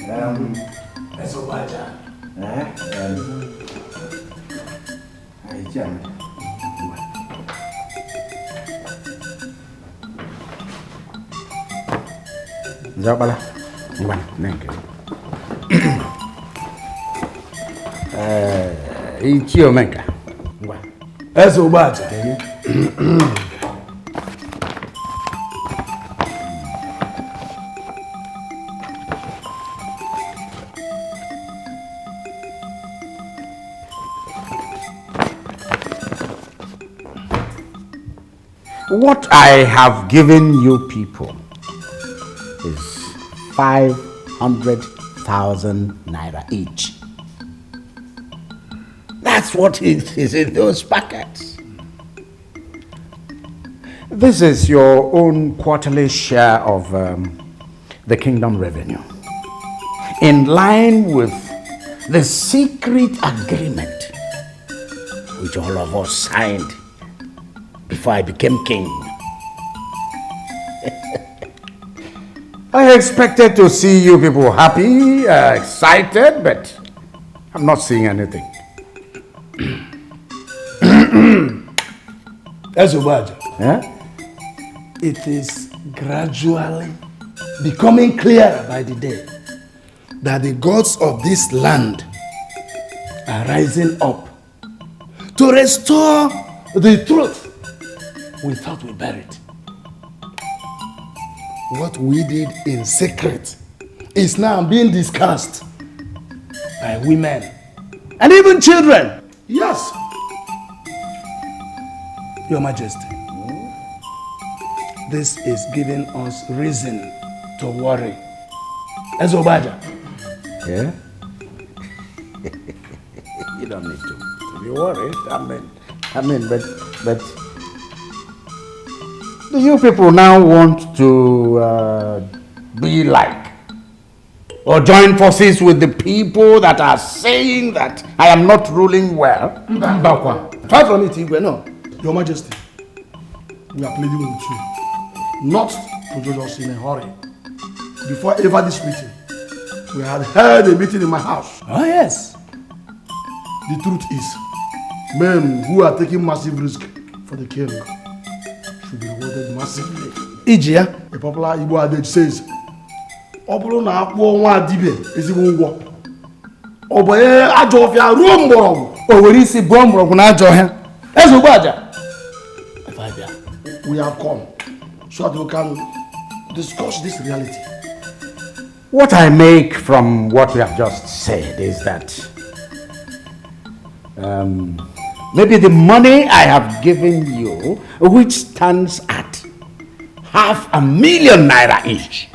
That's a water. I jump. Zabala. Ichio menka. That's a water. What I have given you people is 500,000 naira each. That's what is in those packets. This is your own quarterly share of the kingdom revenue, in line with the secret agreement which all of us signed before I became king. I expected to see you people happy, excited, but I'm not seeing anything. That's a word. Yeah? It is gradually becoming clearer by the day that the gods of this land are rising up to restore the truth we thought we buried. What we did in secret is now being discussed by women and even children. Yes, Your Majesty. This is giving us reason to worry. Ezobaja. Yeah? You don't need to be worried. I mean, but do you people now want to be like or join forces with the people that are saying that I am not ruling well? Far from it, Igwe, no. Your Majesty, we are pleading with you not to judge us in a hurry. Before ever this meeting, we had held a meeting in my house. Oh yes. The truth is, men who are taking massive risk for the king should be rewarded massively. Ijia, a popular Igbo adage says, Obolo na akwo nwa adibe ezigbo ngwo. Oboye ajo ofia ruo mgborogu. Oweri isi bo mgborogu na ajo he. Ezugbo aja. We have come so that we can discuss this reality. What I make from what we have just said is that maybe the money I have given you, which stands at 500,000 naira each,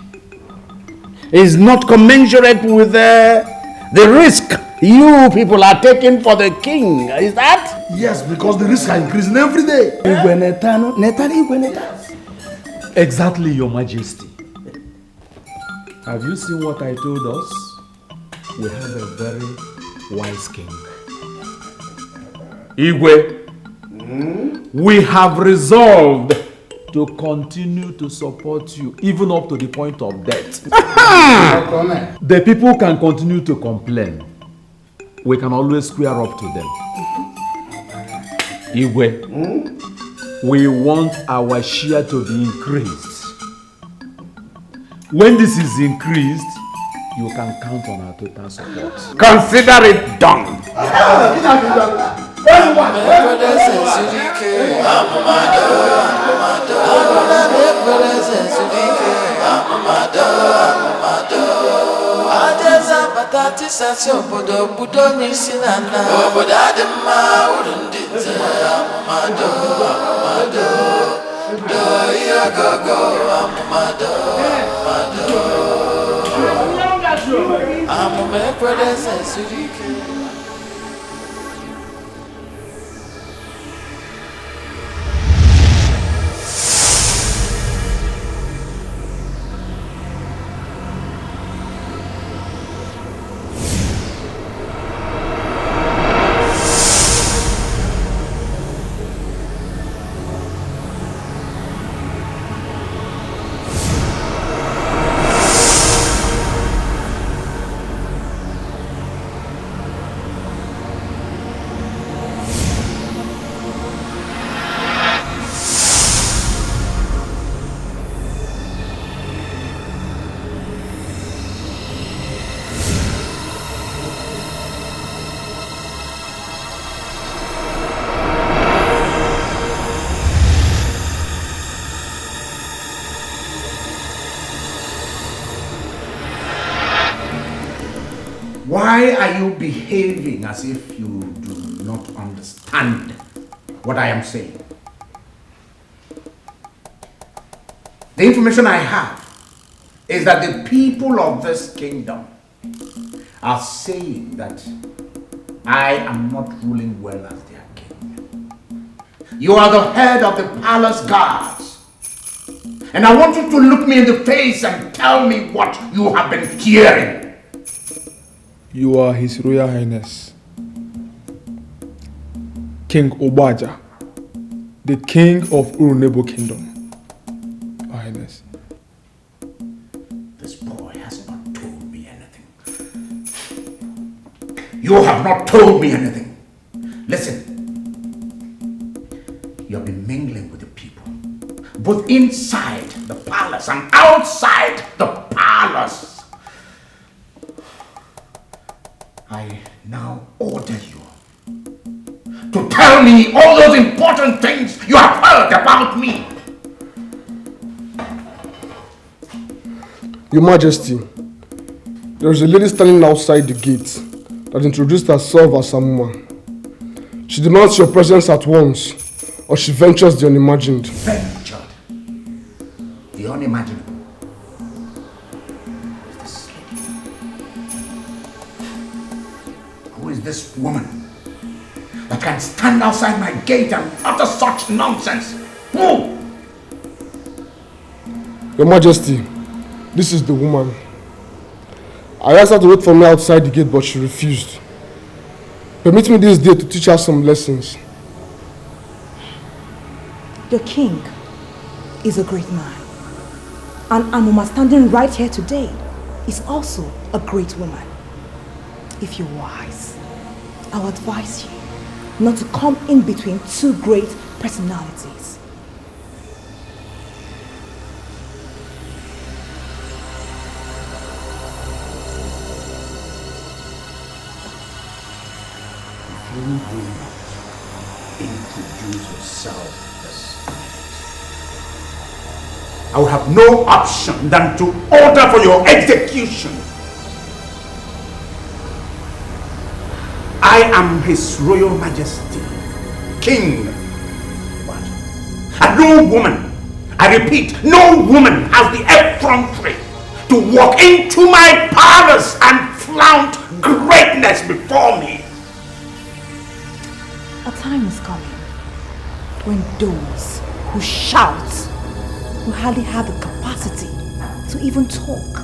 is not commensurate with the risk you people are taking for the king. Is that? Yes, because the risks are increasing every day. Exactly, Your Majesty. Have you seen what I told us? We have a very wise king. Igwe, we have resolved to continue to support you even up to the point of death. The people can continue to complain. We can always square up to them. Igwe, we want our share to be increased. When this is increased, you can count on our total support. Consider it done. Why are you behaving as if you do not understand what I am saying? The information I have is that the people of this kingdom are saying that I am not ruling well as their king. You are the head of the palace guards. And I want you to look me in the face and tell me what you have been hearing. You are His Royal Highness, King Obaja, the king of Urunebo Kingdom. Your Highness. This boy has not told me anything. You have not told me anything. Listen, you have been mingling with the people, both inside the palace and outside the palace. I now order you to tell me all those important things you have heard about me. Your Majesty, there is a lady standing outside the gate that introduced herself as a woman. She demands your presence at once, or she ventures the unimagined. Ventured? The unimaginable? Who is this woman that can stand outside my gate and utter such nonsense? Who? Your Majesty, this is the woman. I asked her to wait for me outside the gate, but she refused. Permit me this day to teach her some lessons. The king is a great man. And Anuma standing right here today is also a great woman. If you're wise, I'll advise you not to come in between two great personalities. If you do not introduce yourself this night, I will have no option than to order for your execution. I am His Royal Majesty, King. And no woman, I repeat, no woman has the effrontery to walk into my palace and flaunt greatness before me. A time is coming when those who shout will hardly have the capacity to even talk.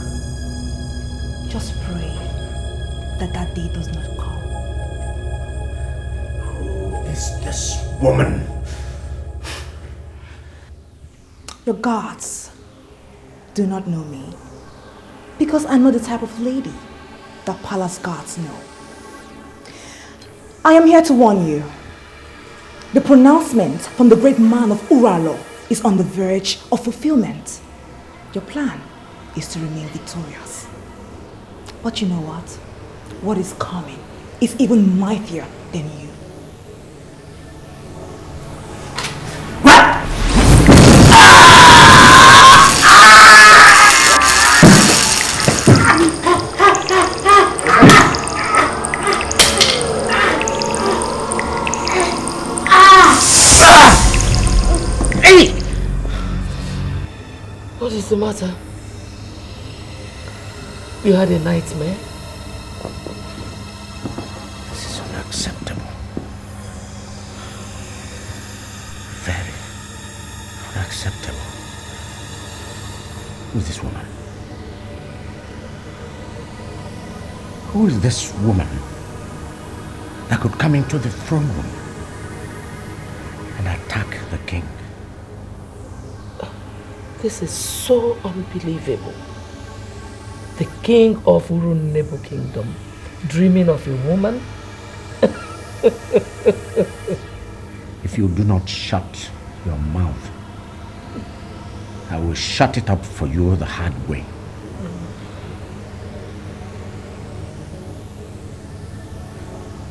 Just pray that that day does not come. Who is this woman? Your gods do not know me because I know the type of lady that palace guards know. I am here to warn you. The pronouncement from the great man of Uralo is on the verge of fulfillment. Your plan is to remain victorious. But you know what? What is coming is even mightier than you. What is the matter? You had a nightmare? This is unacceptable. Very unacceptable. Who is this woman? Who is this woman that could come into the throne room and attack the king? This is so unbelievable. The king of Urunebo Kingdom dreaming of a woman? If you do not shut your mouth, I will shut it up for you the hard way.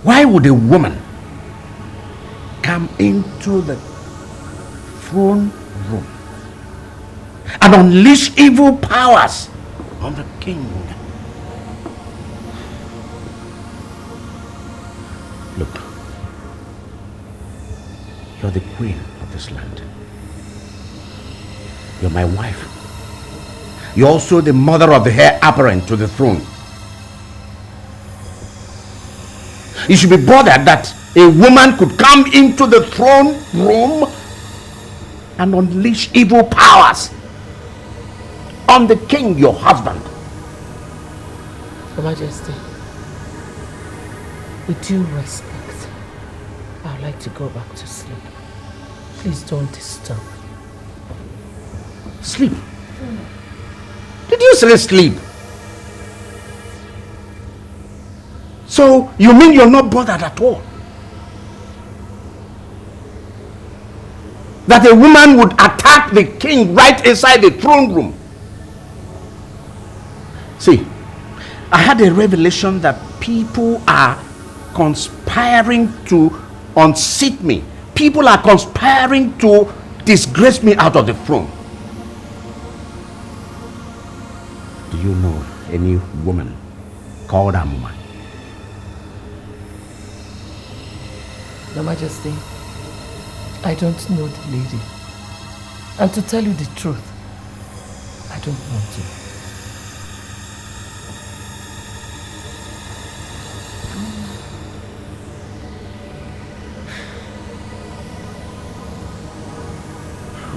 Why would a woman come into the throne room and unleash evil powers on the king? You're the queen of this land. You're my wife. You're also the mother of the heir apparent to the throne. You should be bothered that a woman could come into the throne room and unleash evil powers on the king, your husband. Your Majesty, with due respect, I'd like to go back to sleep. Please don't disturb. Sleep? Did you say sleep? So you mean you're not bothered at all? That a woman would attack the king right inside the throne room? See, I had a revelation that people are conspiring to unseat me. People are conspiring to disgrace me out of the throne. Do you know any woman called Amuma? Your Majesty, I don't know the lady. And to tell you the truth, I don't want to.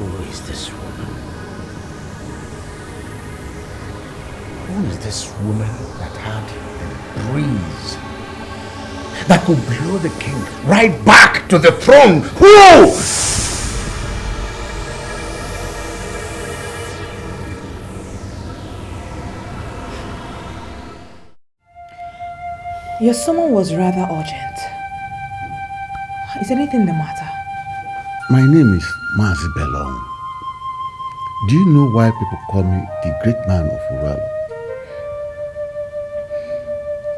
Who is this woman? Who is this woman that had the breeze that could blow the king right back to the throne? Who? Your summon was rather urgent. Is anything the matter? My name is Mazi Belong. Do you know why people call me the great man of Uralo?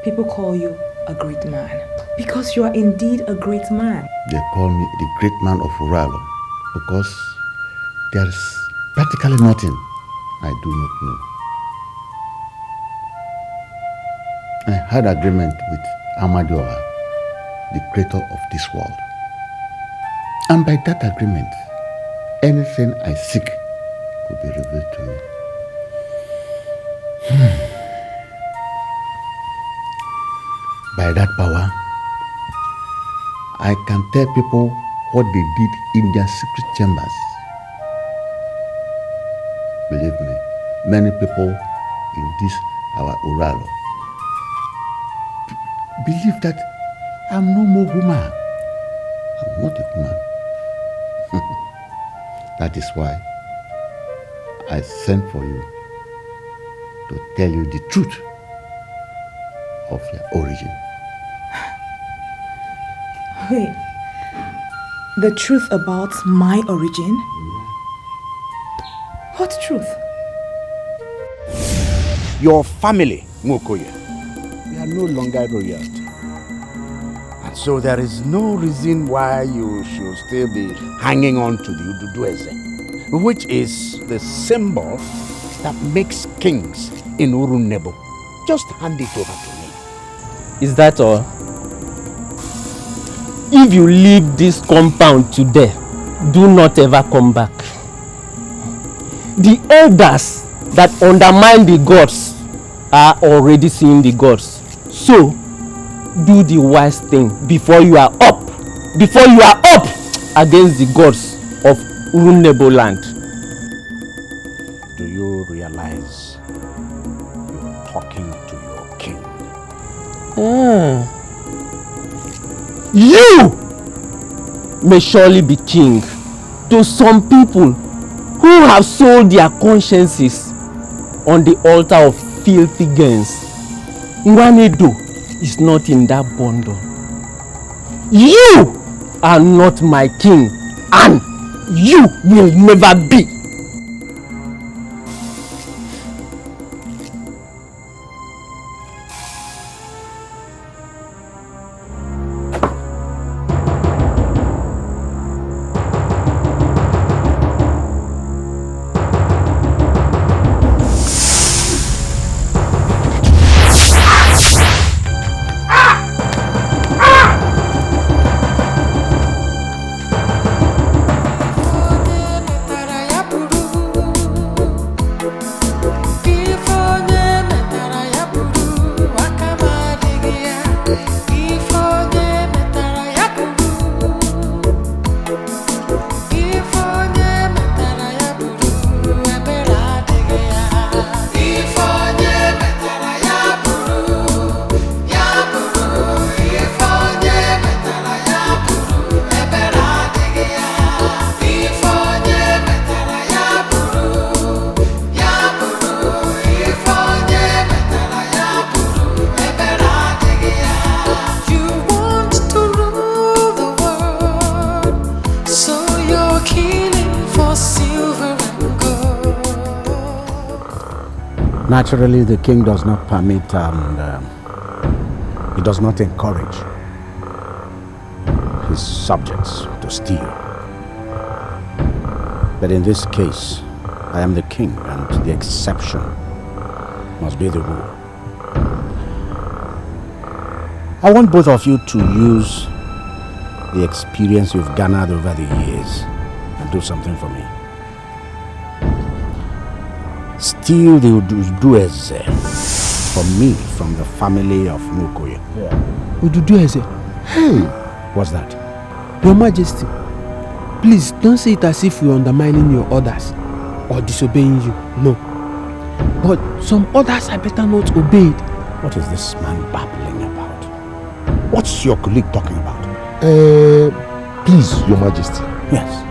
People call you a great man because you are indeed a great man. They call me the great man of Uralo because there is practically nothing I do not know. I had agreement with Amadioha, the creator of this world. And by that agreement, anything I seek could be revealed to me. By that power, I can tell people what they did in their secret chambers. Believe me, many people in this our Uralo believe that I'm no more woman. I'm not a woman. That is why I sent for you to tell you the truth of your origin. Wait, the truth about my origin? What truth? Your family, Mukoye, we are no longer royalty. And so there is no reason why you should still be hanging on to the Ududueze, which is the symbol that makes kings in Urunebo. Just hand it over to me. Is that all? If you leave this compound today, do not ever come back. The elders that undermine the gods are already seeing the gods. So, do the wise thing before you are up. Before you are up against the gods of Urunebo land. Do you realize you're talking to your king? You may surely be king to some people who have sold their consciences on the altar of filthy gains. Ini Edo is not in that bundle. You are not my king, and you will never be. Naturally, the king does not permit and he does not encourage his subjects to steal. But in this case, I am the king and the exception must be the rule. I want both of you to use the experience you've garnered over the years and do something for me. Steal the Udueze for me from the family of Mukoye. Udueze? Hey! What's that? Your Majesty, please don't say it as if we're undermining your orders or disobeying you. No. But some orders are better not obeyed. What is this man babbling about? What's your colleague talking about? Please, Your Majesty. Yes.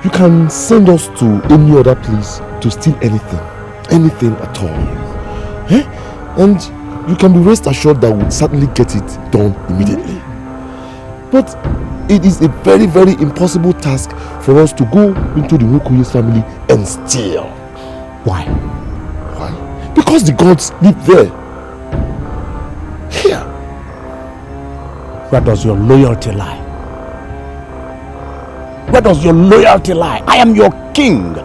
You can send us to any other place to steal anything. Anything at all. Eh? And you can be rest assured that we'll certainly get it done immediately. But it is a very, very impossible task for us to go into the Nwokoye's family and steal. Why? Why? Because the gods live there. Here. Where does your loyalty lie? Where does your loyalty lie? I am your king.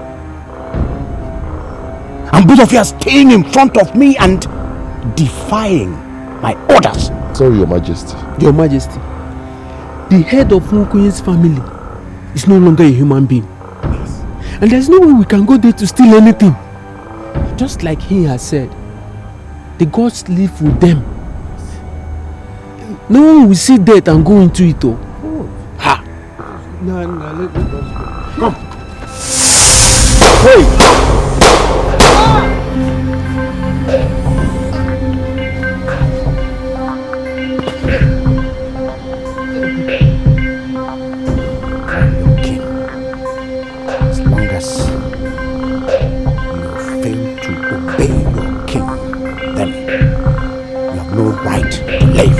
And both of you are staying in front of me and defying my orders. Sorry, Your Majesty. Your Majesty, the head of Nwokoye's family is no longer a human being. Yes. And there's no way we can go there to steal anything. Just like he has said, the gods live with them. No one will see death and go into it. Oh. Ha! No, let us go. Come. Hey! As long as you fail to obey your king, then you have no right to live.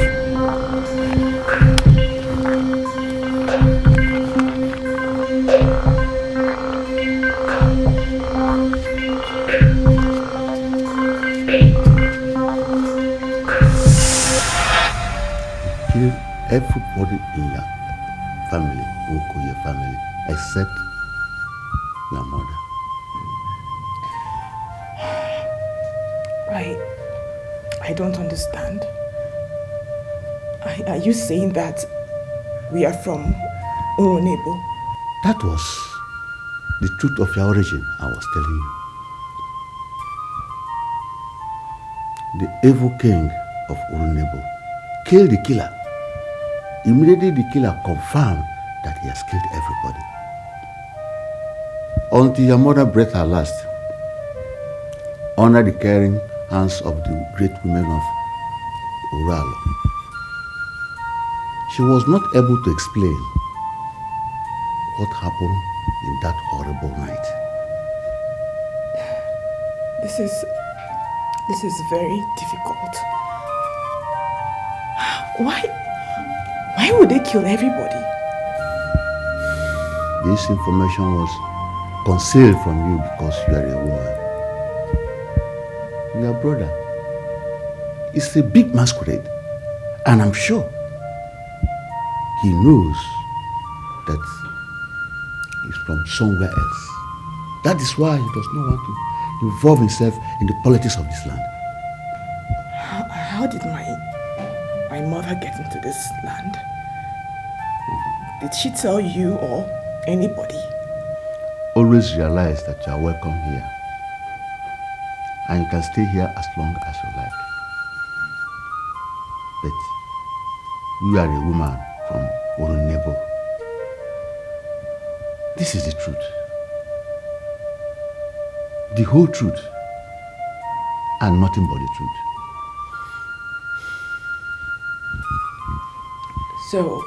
Everybody in your family, Nwokoye family, except your mother. I don't understand. Are you saying that we are from Urunebo? That was the truth of your origin, I was telling you. The evil king of Urunebo killed the killer. Immediately the killer confirmed that he has killed everybody. Until your mother breathed her last, under the caring hands of the great women of Uralo. She was not able to explain what happened in that horrible night. This is very difficult. Why would they kill everybody? This information was concealed from you because you are a woman. Your brother is a big masquerade, and I'm sure he knows that he's from somewhere else. That is why he does not want to involve himself in the politics of this land. How did my mother get into this land? Did she tell you or anybody? Always realize that you are welcome here. And you can stay here as long as you like. But you are a woman from Urunebo. This is the truth. The whole truth. And nothing but the truth. So,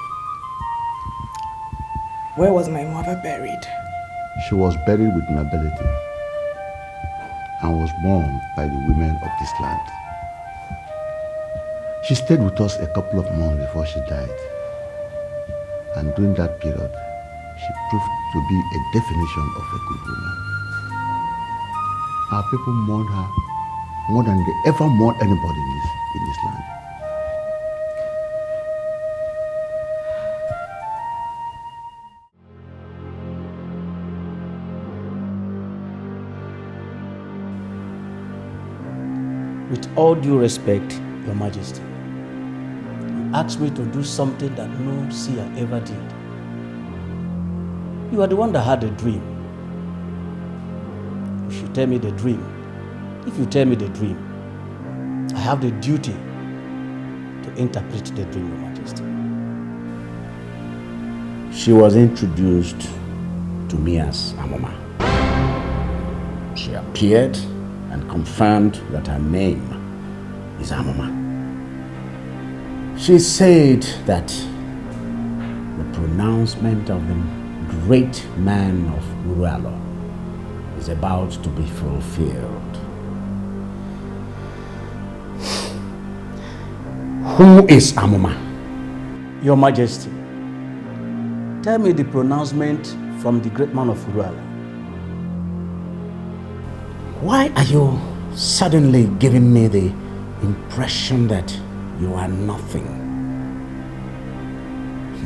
where was my mother buried? She was buried with nobility and was mourned by the women of this land. She stayed with us a couple of months before she died. And during that period, she proved to be a definition of a good woman. Our people mourned her more than they ever mourn anybody in this land. With all due respect, Your Majesty, you asked me to do something that no seer ever did. You are the one that had a dream. You should tell me the dream. If you tell me the dream, I have the duty to interpret the dream, Your Majesty. She was introduced to me as Amoma. She appeared and confirmed that her name is Amoma. She said that the pronouncement of the great man of Urualo is about to be fulfilled. Who is Amoma? Your Majesty, tell me the pronouncement from the great man of Urualo. Why are you suddenly giving me the impression that you are nothing?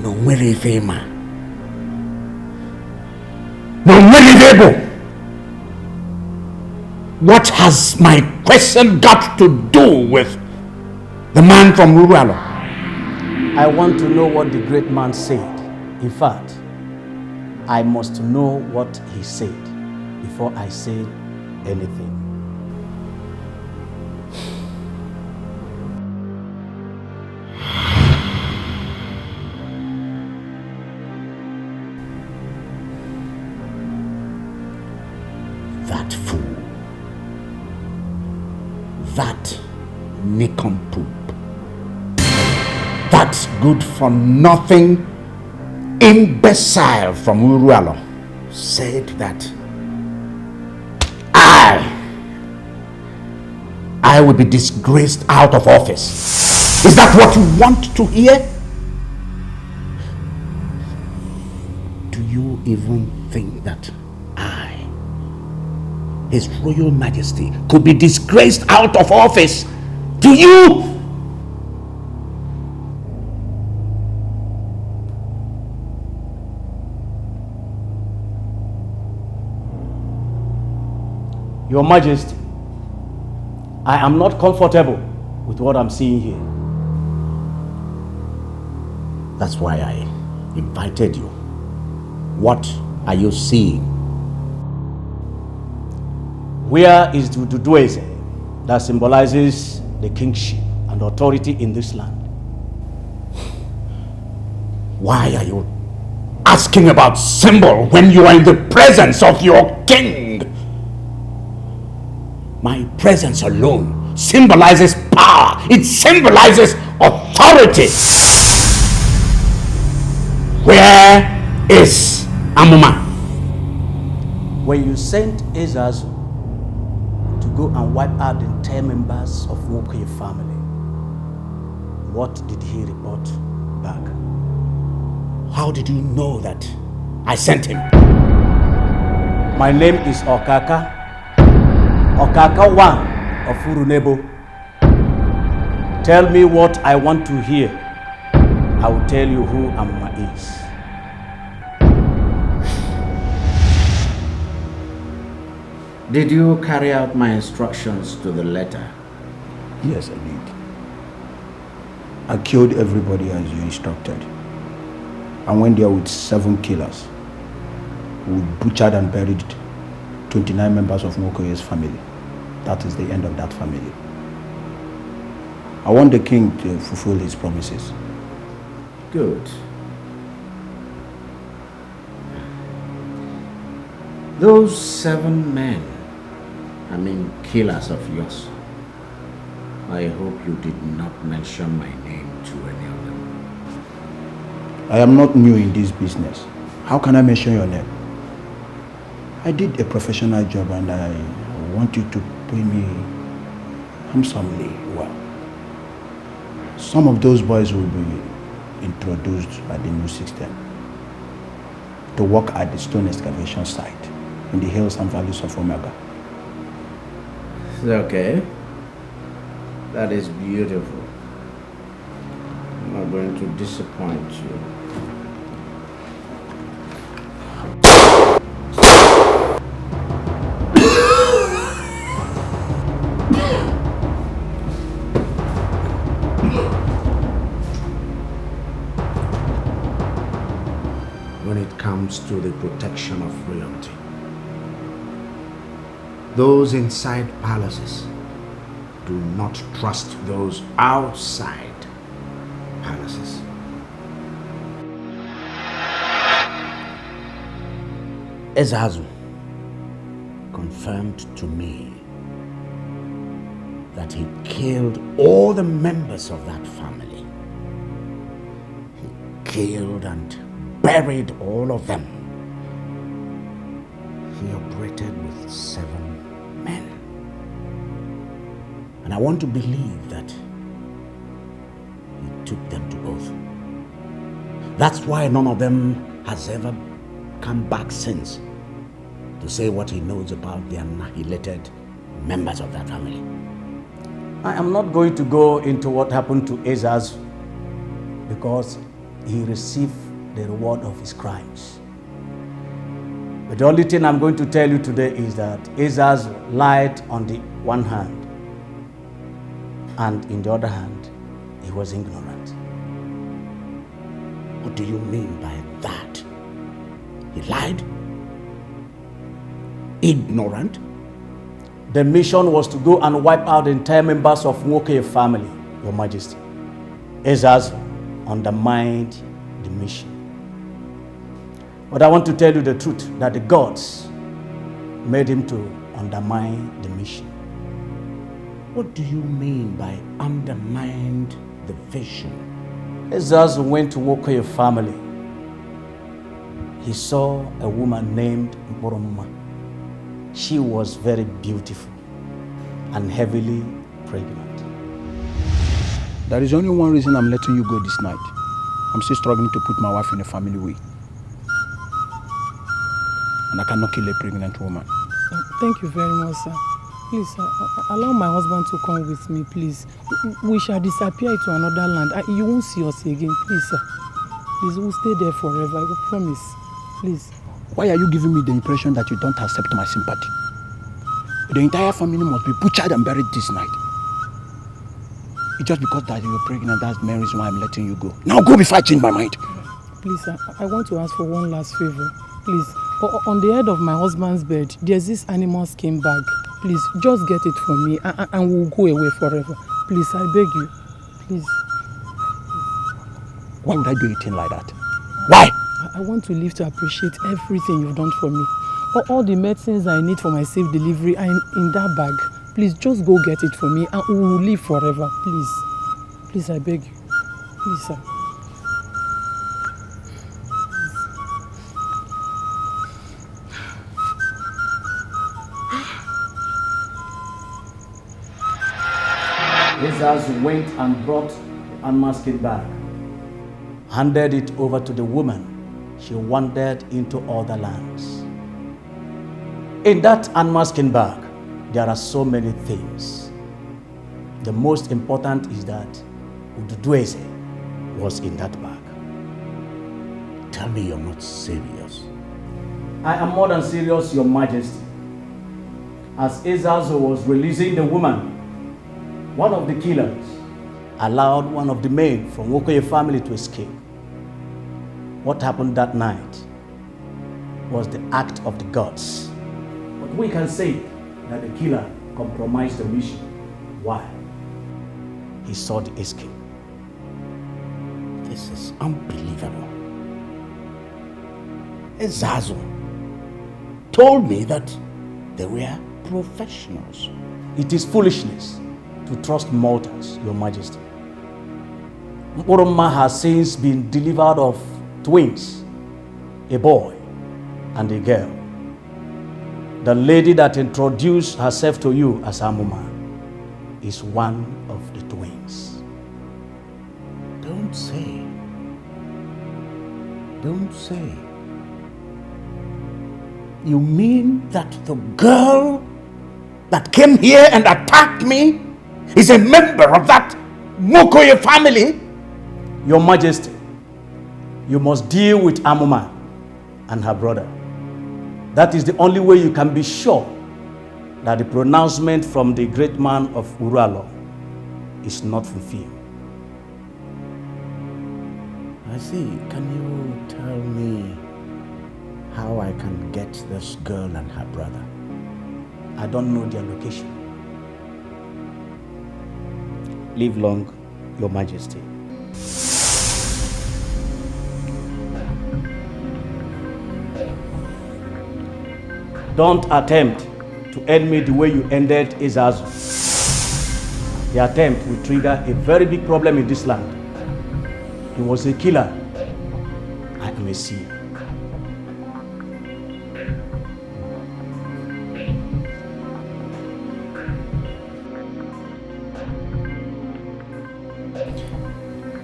No mere fema. No mere able. What has my question got to do with the man from Urualo? I want to know what the great man said. In fact, I must know what he said before I say anything. That fool, that nincompoop, that good-for-nothing imbecile from Urualo said that I will be disgraced out of office. Is that what you want to hear? Do you even think that I, His Royal Majesty, could be disgraced out of office? Do you? Your Majesty, I am not comfortable with what I'm seeing here. That's why I invited you. What are you seeing? Where is the Dudueze that symbolizes the kingship and authority in this land? Why are you asking about symbol when you are in the presence of your king? My presence alone symbolizes power. It symbolizes authority. Where is Amoma? When you sent Ezeonu to go and wipe out the entire members of Nwokoye family, what did he report back? How did you know that I sent him? My name is Okaka 1 of Urunebo. Tell me what I want to hear. I will tell you who Amoma is. Did you carry out my instructions to the letter? Yes, I did. I killed everybody as you instructed. I went there with 7 killers. We butchered and buried 29 members of Nwokoye's family. That is the end of that family. I want the king to fulfill his promises. Good. Those 7 men, killers of yours, I hope you did not mention my name to any of them. I am not new in this business. How can I mention your name? I did a professional job and I want you to pay me handsomely well. Some of those boys will be introduced by the new system to work at the stone excavation site in the hills and valleys of Omega. Okay. That is beautiful. I'm not going to disappoint you. When it comes to the protection of royalty, those inside palaces do not trust those outside palaces. Ezeonu confirmed to me that he killed all the members of that family. He killed and buried all of them. He operated with 7 men. And I want to believe that he took them to oath. That's why none of them has ever come back since to say what he knows about the annihilated members of that family. I am not going to go into what happened to Ezeonu because he received the reward of his crimes. But the only thing I'm going to tell you today is that Ezeonu lied on the one hand, and in the other hand, he was ignorant. What do you mean by that? He lied? Ignorant? The mission was to go and wipe out the entire members of Nwoke family, Your Majesty. Ezeonu undermined the mission. But I want to tell you the truth, that the gods made him to undermine the mission. What do you mean by undermined the vision? Ezeonu went to Nwoke family. He saw a woman named Boroma. She was very beautiful and heavily pregnant. There is only one reason I'm letting you go this night. I'm still struggling to put my wife in a family way. And I cannot kill a pregnant woman. Thank you very much, sir. Please, allow my husband to come with me, please. We shall disappear to another land. You won't see us again, please, sir. Please, we'll stay there forever, I will promise. Please. Why are you giving me the impression that you don't accept my sympathy? The entire family must be butchered and buried this night. It's just because that you were pregnant, that's the main reason why I'm letting you go. Now go before I change my mind. Please, sir, I want to ask for one last favor. Please, on the head of my husband's bed, there's this animal skin bag. Please, just get it for me and we'll go away forever. Please, I beg you. Please. Why would I do anything like that? Why? I want to live to appreciate everything you've done for me. All the medicines I need for my safe delivery are in that bag. Please, just go get it for me and we will live forever. Please. Please, I beg you. Please, sir. Ezeonu went and brought the unmasked bag, handed it over to the woman. She wandered into other lands. In that unmasking bag, there are so many things. The most important is that Ududueze was in that bag. Tell me you're not serious. I am more than serious, Your Majesty. As Ezeonu was releasing the woman, one of the killers allowed one of the men from Nwoke family to escape. What happened that night was the act of the gods. But we can say that the killer compromised the mission. Why? He saw the escape. This is unbelievable. Ezeonu told me that they were professionals. It is foolishness to trust mortals, Your Majesty. Boroma has since been delivered of twins, a boy and a girl. The lady that introduced herself to you as Amuma is one of the twins. Don't say. Don't say. You mean that the girl that came here and attacked me is a member of that Mokoye family? Your Majesty, you must deal with Amuma and her brother. That is the only way you can be sure that the pronouncement from the great man of Uralo is not fulfilled. I see. Can you tell me how I can get this girl and her brother? I don't know their location. Live long, Your Majesty. Don't attempt to end me the way you ended Ezeonu. The attempt will trigger a very big problem in this land. He was a killer. I am a seer.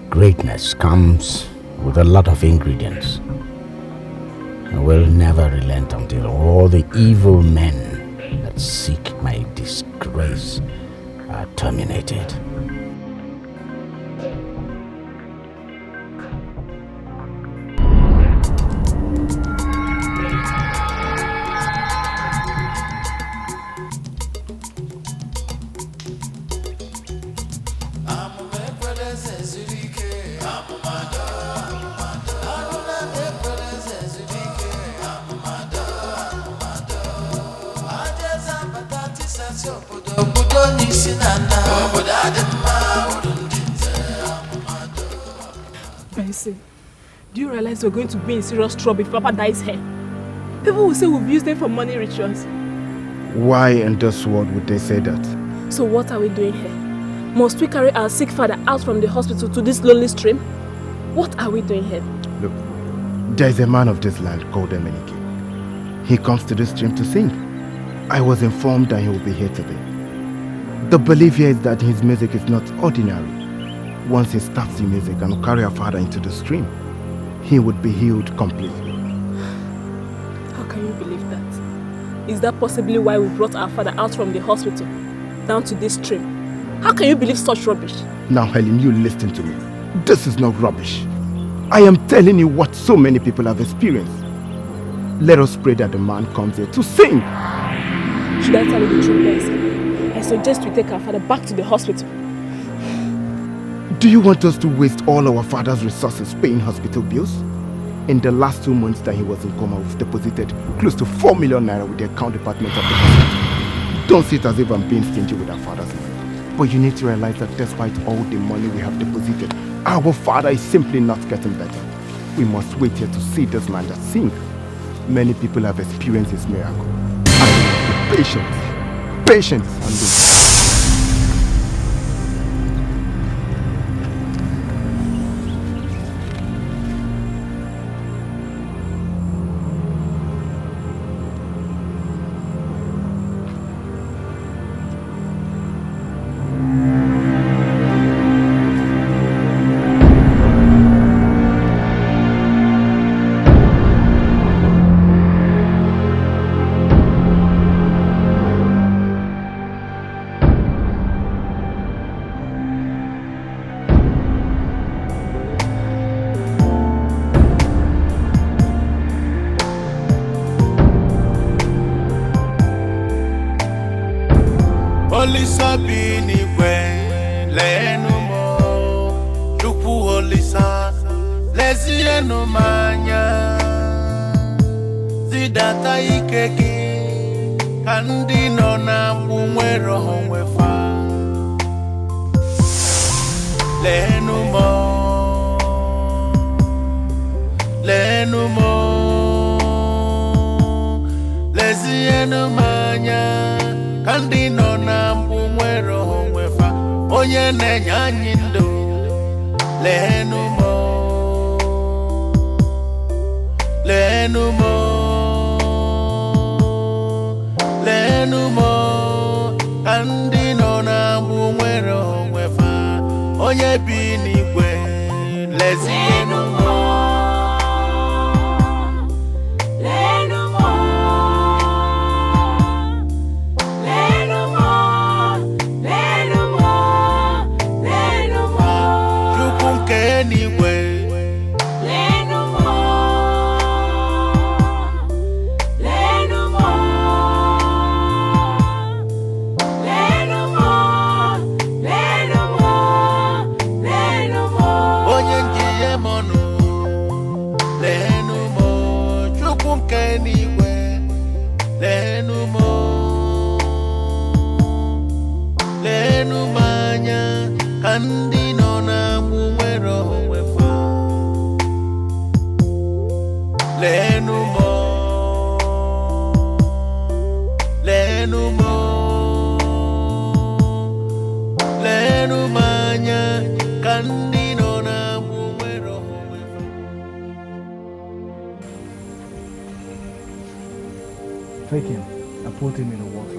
Greatness comes with a lot of ingredients. I will never relent until all the evil men that seek my disgrace are terminated. Do you realize we're going to be in serious trouble if Papa dies here? People will say we've used them for money rituals. Why in this world would they say that? So what are we doing here? Must we carry our sick father out from the hospital to this lonely stream? What are we doing here? Look, there is a man of this land called Emenike. He comes to this stream to sing. I was informed that he will be here today. The belief here is that his music is not ordinary. Once he starts the music and will carry our father into the stream, he would be healed completely. How can you believe that? Is that possibly why we brought our father out from the hospital, down to this stream? How can you believe such rubbish? Now, Helen, you listen to me. This is not rubbish. I am telling you what so many people have experienced. Let us pray that the man comes here to sing. Should I tell you the truth, guys? I suggest we take our father back to the hospital. Do you want us to waste all our father's resources paying hospital bills? In the last 2 months that he was in coma, we've deposited close to 4 million naira with the account department of the hospital. Don't see it as if I'm being stingy with our father's money. But you need to realize that despite all the money we have deposited, our father is simply not getting better. We must wait here to see this man just sing. Many people have experienced his miracle. And we must be patient. Patience and wait. anyway. Take him and put him in the water.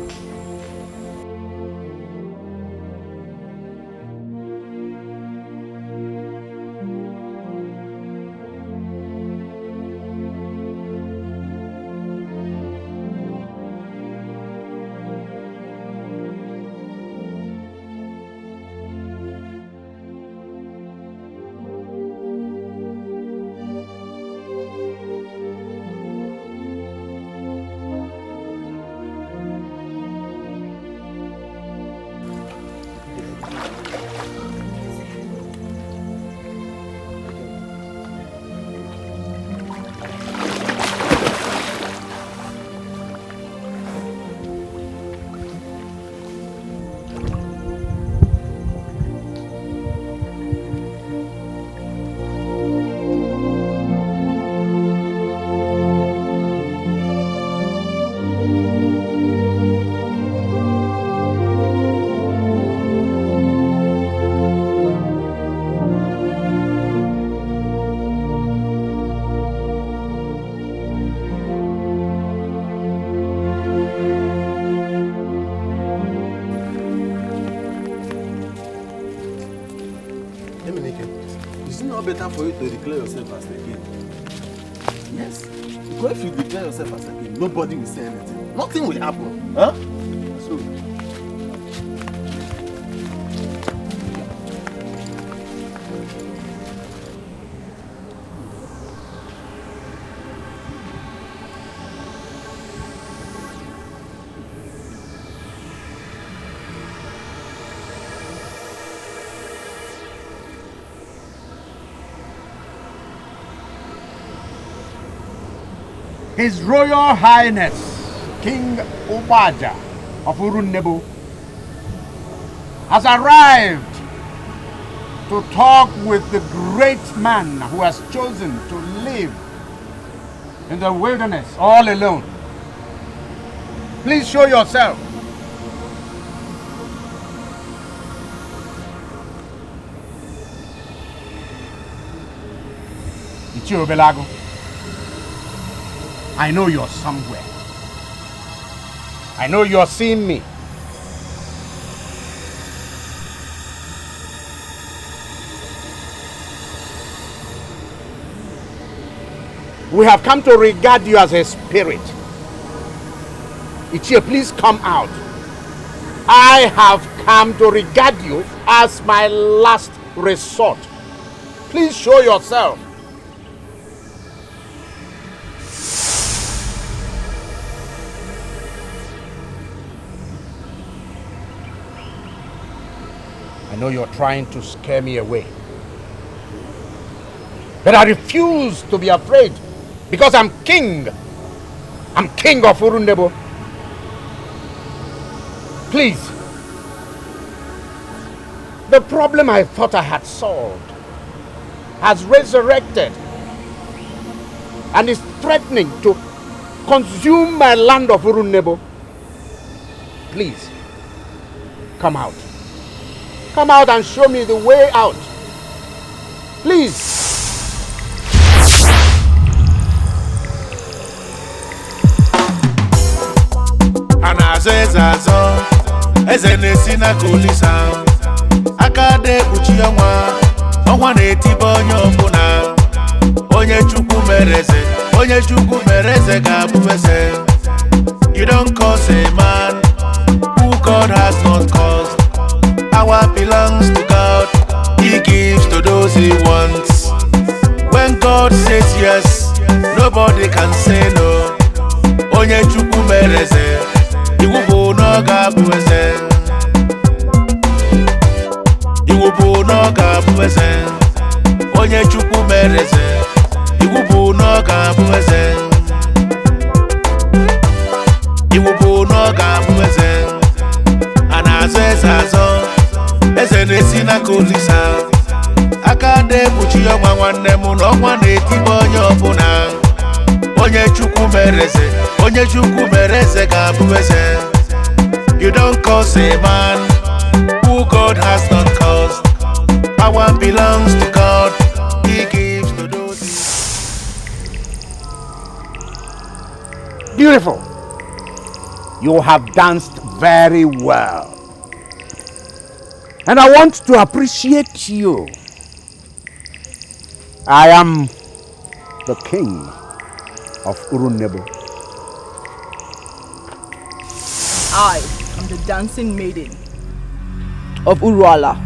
Better for you to declare yourself as a king. Yes. Because if you declare yourself as a king, nobody will say anything. Nothing will happen. Huh? So. His Royal Highness, King Obaja of Urunnebu, has arrived to talk with the great man who has chosen to live in the wilderness all alone. Please show yourself. Ichio Belago, I know you're somewhere. I know you're seeing me. We have come to regard you as a spirit. Ichie, please come out. I have come to regard you as my last resort. Please show yourself. I know you're trying to scare me away. But I refuse to be afraid because I'm king. I'm king of Urunnebu. Please. The problem I thought I had solved has resurrected and is threatening to consume my land of Urunnebu. Please, come out. Come out and show me the way out. Please. Anazezazo, ezenesina kulisa. Akade uchiyonwa, onwa netibo nyobuna. Onye chuku mereze gabuwese. You don't cause a man who God has not caused. Power belongs to God. He gives to those he wants. nobody can say no. Onye Chukwu mereze, iwu bụ na ọ ga-abụ eze. Iwu bụ na ọ ga-abụ eze. Onye Chukwu mereze, iwu bụ na ọ ga-abụ eze. Iwu bụ na ọ ga-abụ eze. A na-azọ eze azọ, eze na-esi n'aka Olisa. Aka na-ekpuchi ọnwa nwanne m na ọnwa na-etibe onye ọbụla. Onye Chukwu mereze, onye Chukwu mereze ga-abụ eze. You don't cause a man who God has not caused. Power belongs to God. He gives to those. Beautiful. You have danced very well. And I want to appreciate you. I am the king of Urunebo. I am the dancing maiden of Uruala.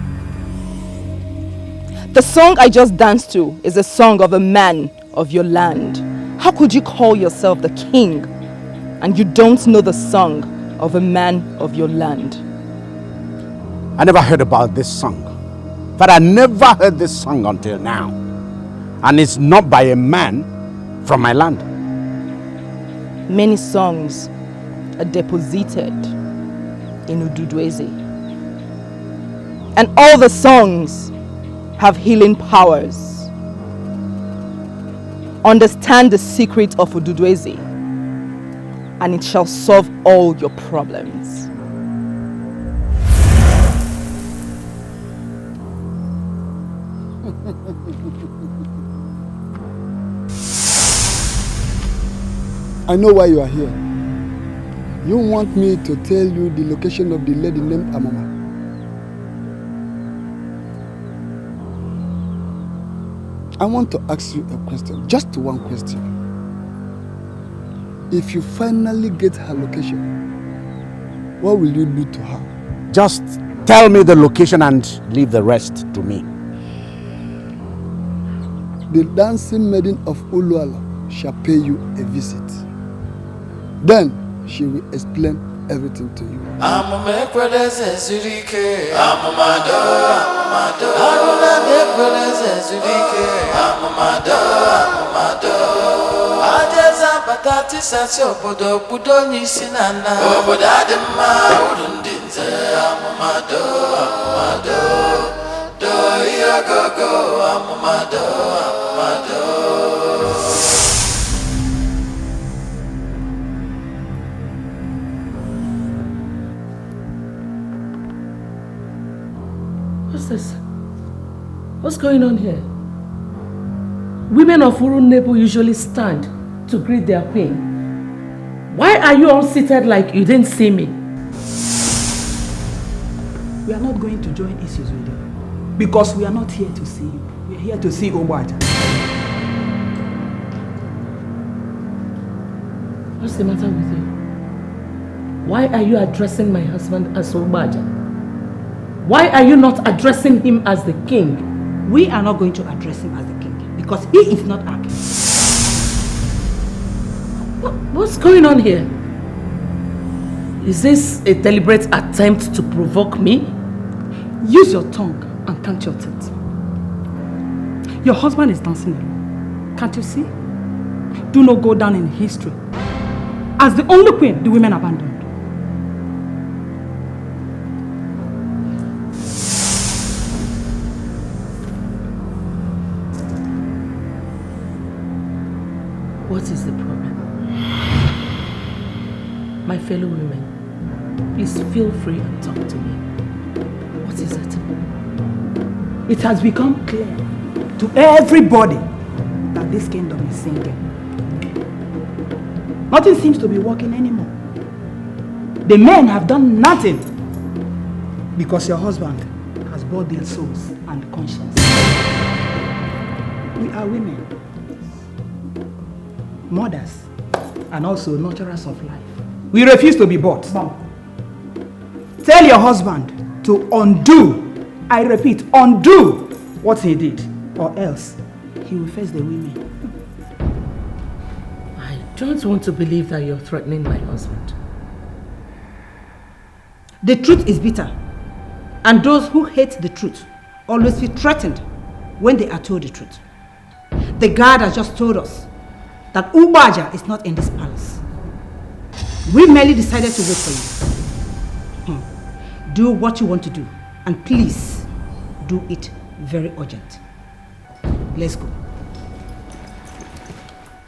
The song I just danced to is a song of a man of your land. How could you call yourself the king and you don't know the song of a man of your land? I never heard about this song. But I never heard this song until now. And it's not by a man from my land. Many songs are deposited in Ududweze. And all the songs have healing powers. Understand the secret of Ududweze, and it shall solve all your problems. I know why you are here. You want me to tell you the location of the lady named Amama. I want to ask you a question, just one question. If you finally get her location, what will you do to her? Just tell me the location and leave the rest to me. The dancing maiden of Uluala shall pay you a visit. Then she will explain everything to you. What's this? What's going on here? Women of Urunebo usually stand to greet their queen. Why are you all seated like you didn't see me? We are not going to join issues with you because we are not here to see you. We are here to see Obaja. What's the matter with you? Why are you addressing my husband as Obaja? Why are you not addressing him as the king? We are not going to address him as the king because he is not our king. What's going on here? Is this a deliberate attempt to provoke me? Use your tongue and count your teeth. Your husband is dancing alone. Can't you see? Do not go down in history as the only queen the women abandoned. What is the problem? My fellow women, please feel free and talk to me. What is it? It has become clear to everybody that this kingdom is sinking. Nothing seems to be working anymore. The men have done nothing because your husband has bought their souls and conscience. We are women, mothers, and also nurturers of life. We refuse to be bought. Mom. Tell your husband to undo, I repeat, undo what he did, or else he will face the women. don't want to believe that you're threatening my husband. The truth is bitter. And those who hate the truth always feel threatened when they are told the truth. The guard has just told us that Ubaja is not in this palace. We merely decided to wait for you. Do what you want to do. And please, do it very urgent. Let's go.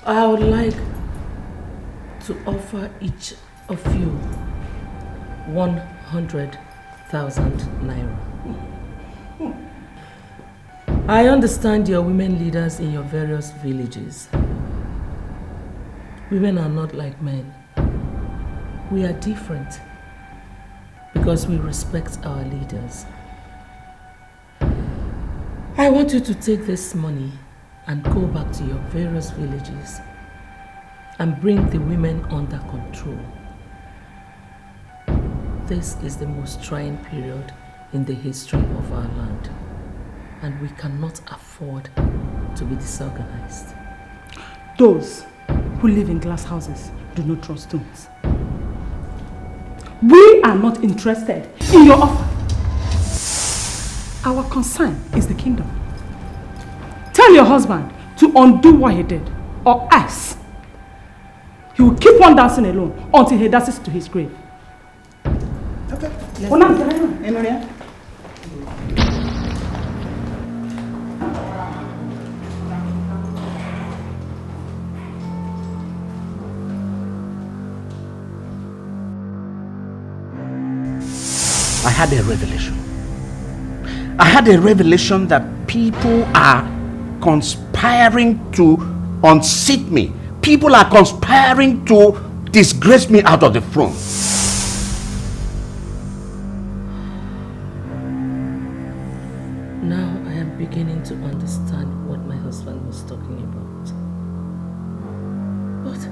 I would like to offer each of you 100,000 naira. I understand you're women leaders in your various villages. Women are not like men. We are different because we respect our leaders. I want you to take this money and go back to your various villages and bring the women under control. This is the most trying period in the history of our land, and we cannot afford to be disorganized. Those who live in glass houses do not throw stones. We are not interested in your offer. Our concern is the kingdom. Tell your husband to undo what he did, or else he will keep on dancing alone until he dances to his grave. Okay. I had a revelation. I had a revelation that people are conspiring to unseat me. People are conspiring to disgrace me out of the throne. Now I am beginning to understand what my husband was talking about. But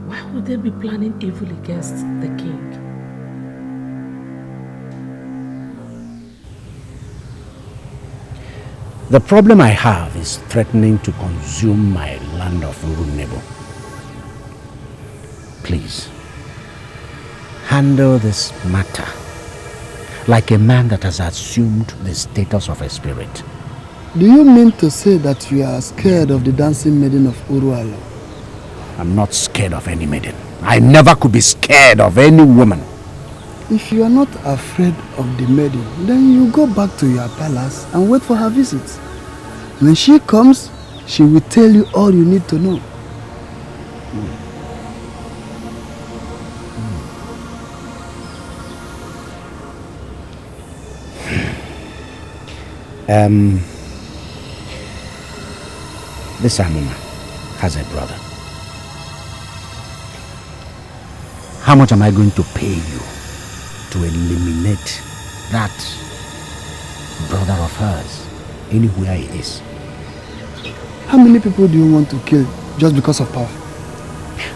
why would they be planning evil against the king? The problem I have is threatening to consume my land of Urunebo. Please, handle this matter like a man that has assumed the status of a spirit. Do you mean to say that you are scared of the dancing maiden of Urualo? I'm not scared of any maiden. I never could be scared of any woman. If you are not afraid of the maiden, then you go back to your palace and wait for her visit. When she comes, she will tell you all you need to know. This Amuma has a brother. How much am I going to pay you to eliminate that brother of hers anywhere he is? How many people do you want to kill just because of power?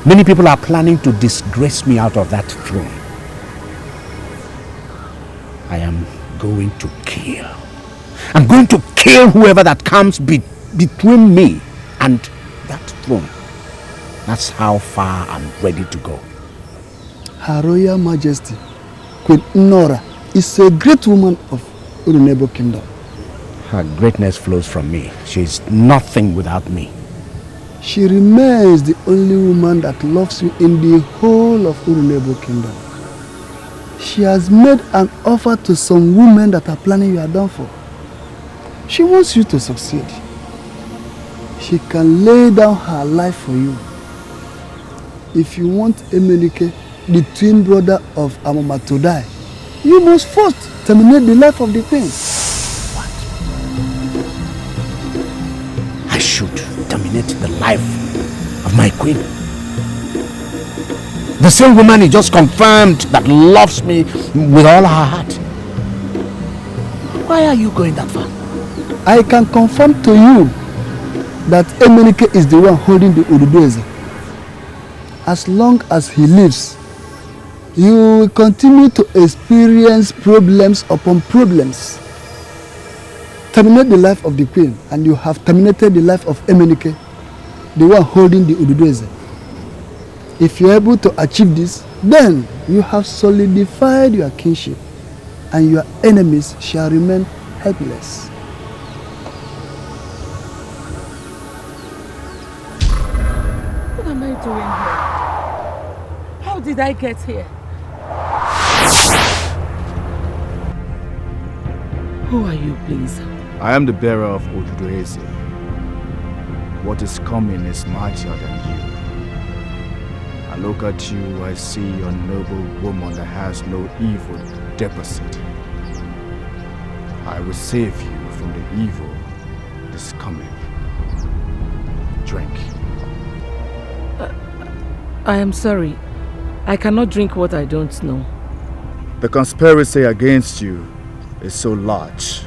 Many people are planning to disgrace me out of that throne. I am going to kill. I'm going to kill whoever that comes between me and that throne. That's how far I'm ready to go. Her Royal Majesty, Queen Nora, is a great woman of Urunebo Kingdom. Her greatness flows from me. She is nothing without me. She remains the only woman that loves you in the whole of Urunebo Kingdom. She has made an offer to some women that are planning your downfall. She wants you to succeed. She can lay down her life for you. If you want Emenike, the twin brother of Amuma, to die, you must first terminate the life of the queen. I should terminate the life of my queen. The same woman he just confirmed that loves me with all her heart. Why are you going that far? I can confirm to you that Emenike is the one holding the Ududueze. As long as he lives, you will continue to experience problems upon problems. Terminate the life of the queen, and you have terminated the life of Emenike, the one holding the Ududueze. If you're able to achieve this, then you have solidified your kinship and your enemies shall remain helpless. What am I doing here? How did I get here? Who are you, please? I am the bearer of Odudueze. What is coming is mightier than you. I look at you, I see a noble woman that has no evil deposit. I will save you from the evil that is coming. Drink. I am sorry. I cannot drink what I don't know. The conspiracy against you is so large,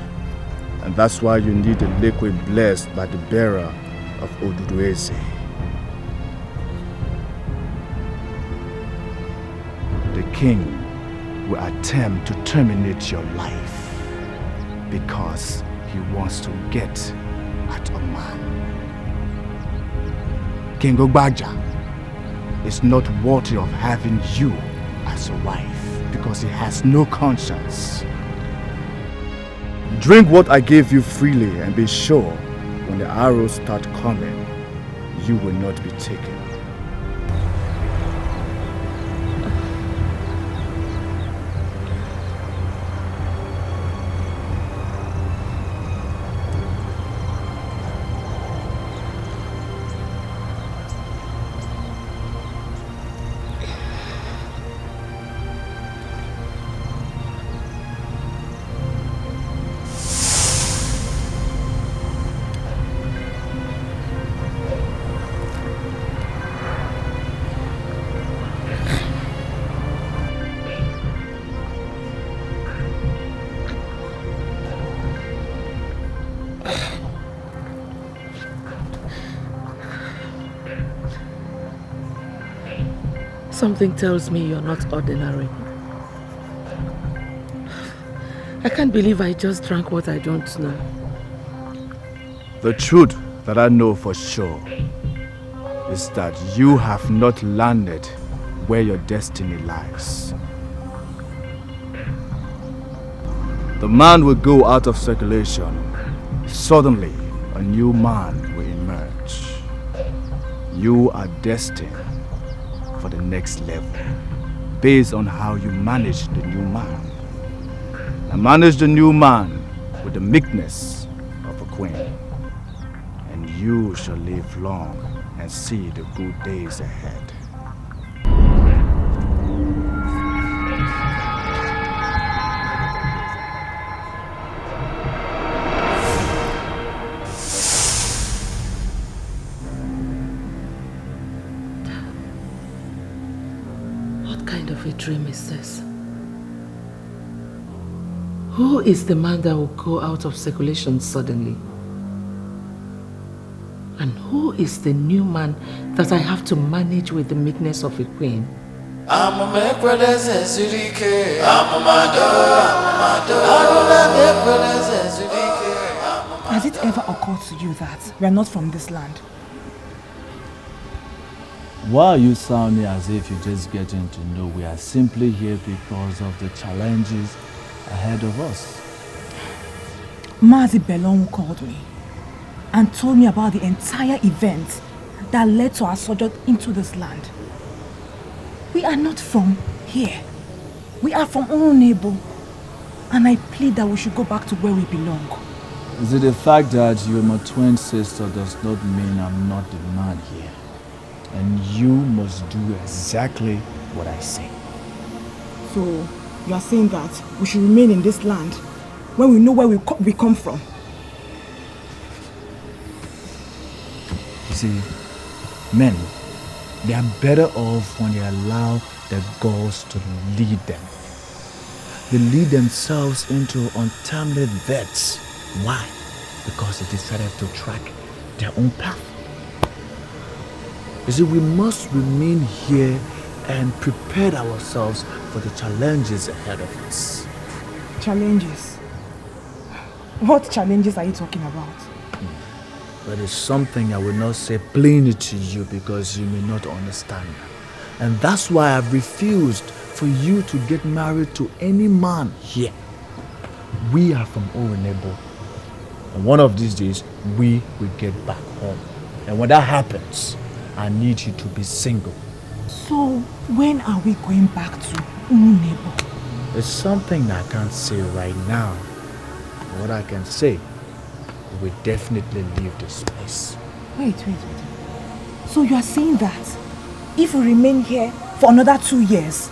and that's why you need a liquid blessed by the bearer of Odudueze. The king will attempt to terminate your life because he wants to get at a man. King Ogbaja is not worthy of having you as a wife because he has no conscience. Drink what I gave you freely and be sure when the arrows start coming, you will not be taken. Something tells me you're not ordinary. I can't believe I just drank what I don't know. The truth that I know for sure is that you have not landed where your destiny lies. The man will go out of circulation. Suddenly, a new man will emerge. You are destined for the next level based on how you manage the new man. And manage the new man with the meekness of a queen. And you shall live long and see the good days ahead. A dream is this? Who is the man that will go out of circulation suddenly? And who is the new man that I have to manage with the meekness of a queen? Has it ever occurred to you that we are not from this land? Why are you sounding as if you're just getting to know we are simply here because of the challenges ahead of us? Mazi Belong called me and told me about the entire event that led to our sojourn into this land. We are not from here. We are from Oronebo. And I plead that we should go back to where we belong. Is it the fact that you're my twin sister does not mean I'm not the man here? And you must do exactly what I say. So, you are saying that we should remain in this land when we know where we come from? You see, men, they are better off when they allow their gods to lead them. They lead themselves into untimely deaths. Why? Because they decided to track their own path. You see, we must remain here and prepare ourselves for the challenges ahead of us. Challenges? What challenges are you talking about? But it's something I will not say plainly to you because you may not understand. And that's why I've refused for you to get married to any man here. We are from Orenebo. And one of these days, we will get back home. And when that happens, I need you to be single. So, when are we going back to Orenebo? It's something I can't say right now. What I can say, we definitely leave this place. Wait. So you are saying that if we remain here for another 2 years,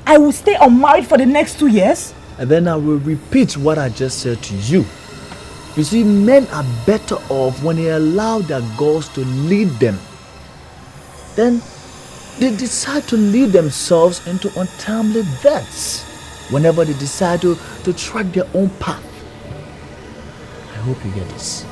I will stay unmarried for the next 2 years? And then I will repeat what I just said to you. You see, men are better off when they allow their gods to lead them. Then they decide to lead themselves into untimely deaths whenever they decide to track their own path. I hope you get this.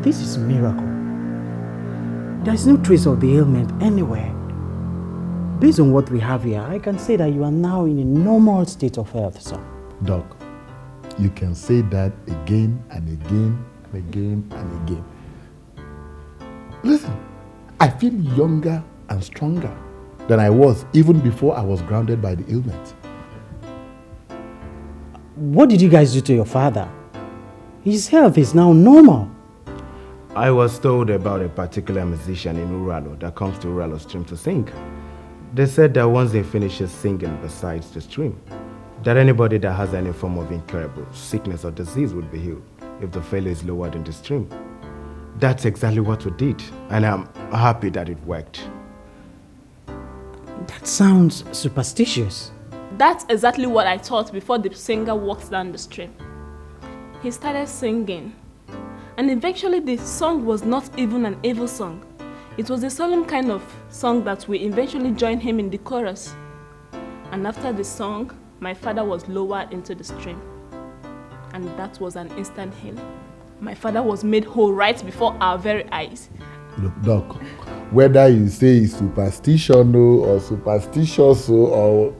This is a miracle. There is no trace of the ailment anywhere. Based on what we have here, I can say that you are now in a normal state of health, sir. Doc, you can say that again and again and again and again. Listen, I feel younger and stronger than I was even before I was grounded by the ailment. What did you guys do to your father? His health is now normal. I was told about a particular musician in Uralo that comes to Uralo stream to sing. They said that once he finishes singing besides the stream, that anybody that has any form of incurable sickness or disease would be healed if the fellow is lowered in the stream. That's exactly what we did, and I'm happy that it worked. That sounds superstitious. That's exactly what I thought before the singer walked down the stream. He started singing, and eventually the song was not even an evil song. It was a solemn kind of song that we eventually joined him in the chorus. And after the song, my father was lowered into the stream. And that was an instant healing. My father was made whole right before our very eyes. Look, Doc, whether you say it's superstition or superstitious or...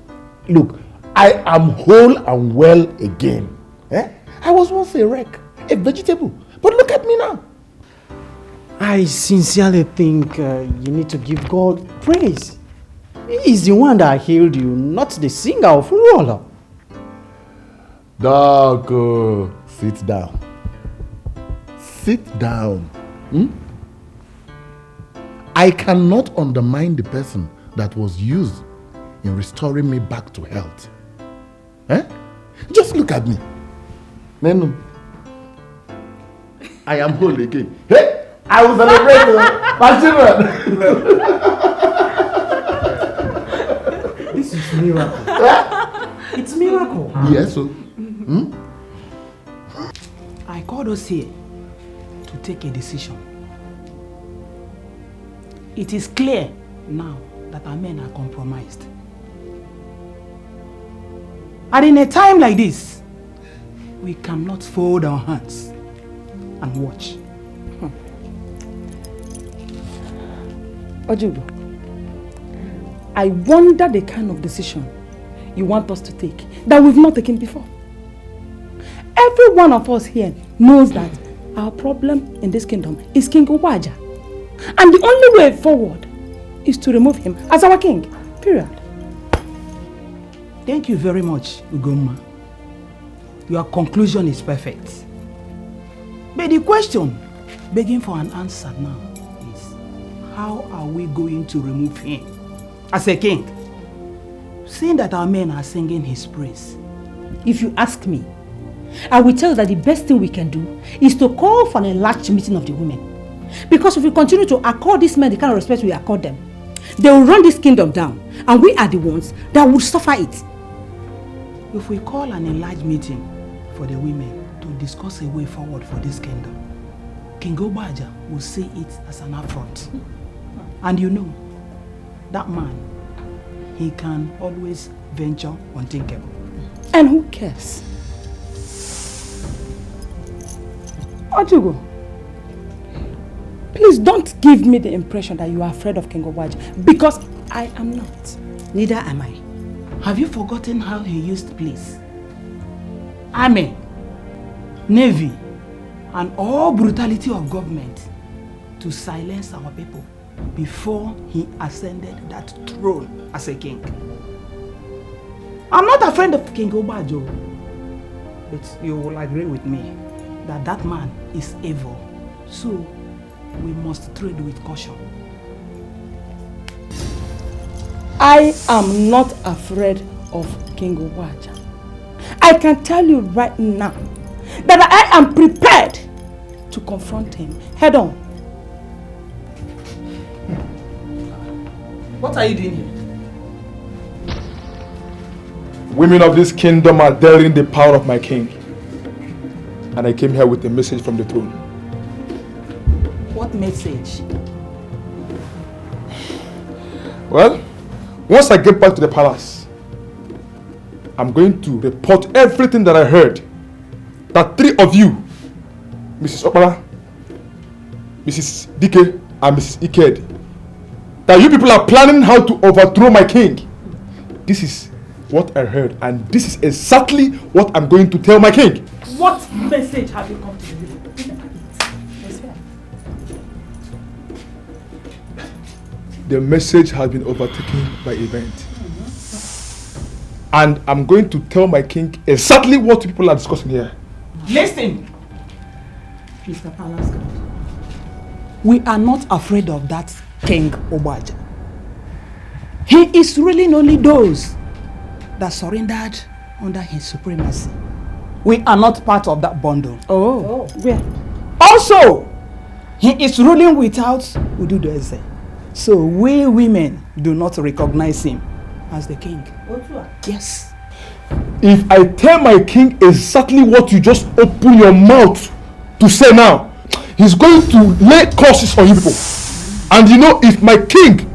Look, I am whole and well again. I was once a wreck, a vegetable. But look at me now. I sincerely think you need to give God praise. He is the one that healed you, not the singer of Roller. Doc, sit down. Sit down. I cannot undermine the person that was used in restoring me back to health. Just look at me. Nenu, I am whole again. Hey, I will celebrate my children. This is miracle. It's miracle. Yes, so. I called us here to take a decision. It is clear now that our men are compromised. And in a time like this, we cannot fold our hands and watch. Ojubu, I wonder the kind of decision you want us to take that we've not taken before. Every one of us here knows that our problem in this kingdom is King Uwaja. And the only way forward is to remove him as our king. Period. Thank you very much, Ugoma. Your conclusion is perfect. But the question begging for an answer now is, how are we going to remove him as a king? Seeing that our men are singing his praise. If you ask me, I will tell you that the best thing we can do is to call for an enlarged meeting of the women. Because if we continue to accord these men the kind of respect we accord them, they will run this kingdom down, and we are the ones that will suffer it. If we call an enlarged meeting for the women to discuss a way forward for this kingdom, King Obaja will see it as an affront. And you know that man, he can always venture unthinkable. And who cares? Ojugo, please don't give me the impression that you are afraid of King Obaja, because I am not. Neither am I. Have you forgotten how he used police, army, navy, and all brutality of government to silence our people before he ascended that throne as a king? I'm not afraid of King Obajo, but you will agree with me that that man is evil. So we must tread with caution. I am not afraid of King Obaja. I can tell you right now that I am prepared to confront him head on. What are you doing here? Women of this kingdom are daring the power of my king. And I came here with a message from the throne. What message? Well, once I get back to the palace, I'm going to report everything that I heard. That 3 of you, Mrs. Opara, Mrs. Dikeh, and Mrs. Iked, that you people are planning how to overthrow my king. This is what I heard, and this is exactly what I'm going to tell my king. What message have you come to deliver? The message has been overtaken by event. And I'm going to tell my king exactly what people are discussing here. Listen, Mr. Palace Guard. We are not afraid of that King Obaja. He is ruling only those that surrendered under his supremacy. We are not part of that bundle. Oh. Where? Also, he is ruling without Ududo Eze. So we women do not recognize him as the king. Yes. If I tell my king exactly what you just open your mouth to say now, he's going to lay curses on you people. And you know, if my king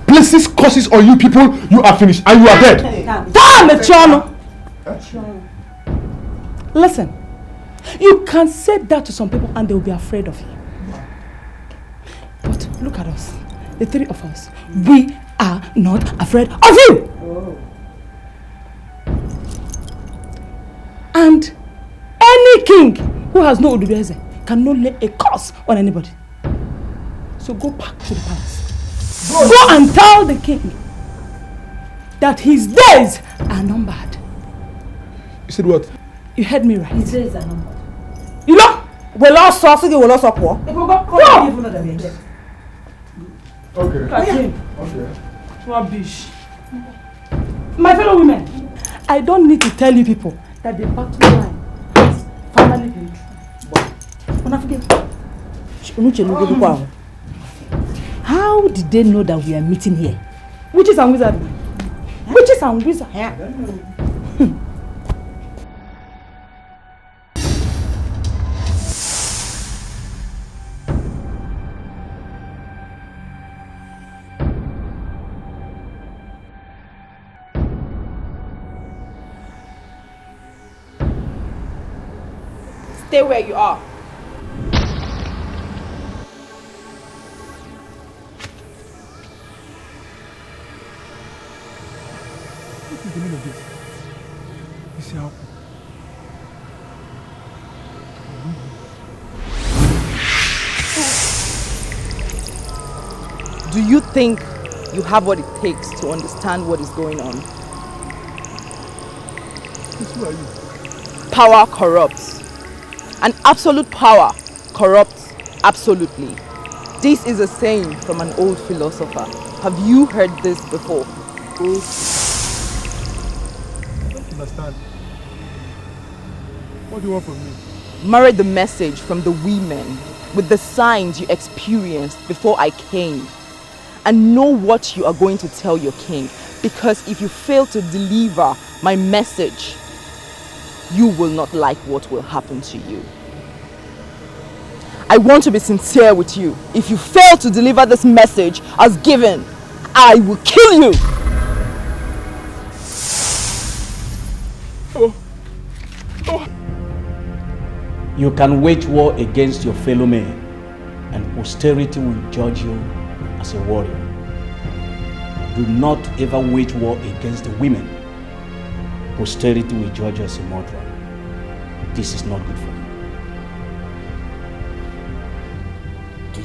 places curses on you people, you are finished and you are dead. Damn it, Chano! Listen, you can say that to some people and they will be afraid of you. But look at us, the 3 of us. We are not afraid of you! Oh. And any king who has no Ududeze cannot lay a curse on anybody. So go back to the palace. Go and tell the king that his days are numbered. You said what? You heard me right. His days are numbered. You know? We lost off, we lost off. Okay. Rubbish. My fellow women, I don't need to tell you people that the battle line has finally been through. How did they know that we are meeting here? Witches and wizards. Witches and wizards. Yeah. Stay where you are. What is the meaning of this? You see how? Do you think you have what it takes to understand what is going on? Who are you? Power corrupts. And absolute power corrupts absolutely. This is a saying from an old philosopher. Have you heard this before? I don't understand. What do you want from me? Marry the message from the women with the signs you experienced before I came. And know what you are going to tell your king. Because if you fail to deliver my message, you will not like what will happen to you. I want to be sincere with you. If you fail to deliver this message as given, I will kill you. You can wage war against your fellow men, and posterity will judge you as a warrior. Do not ever wage war against the women. Posterity will judge you as a murderer. This is not good for you. Do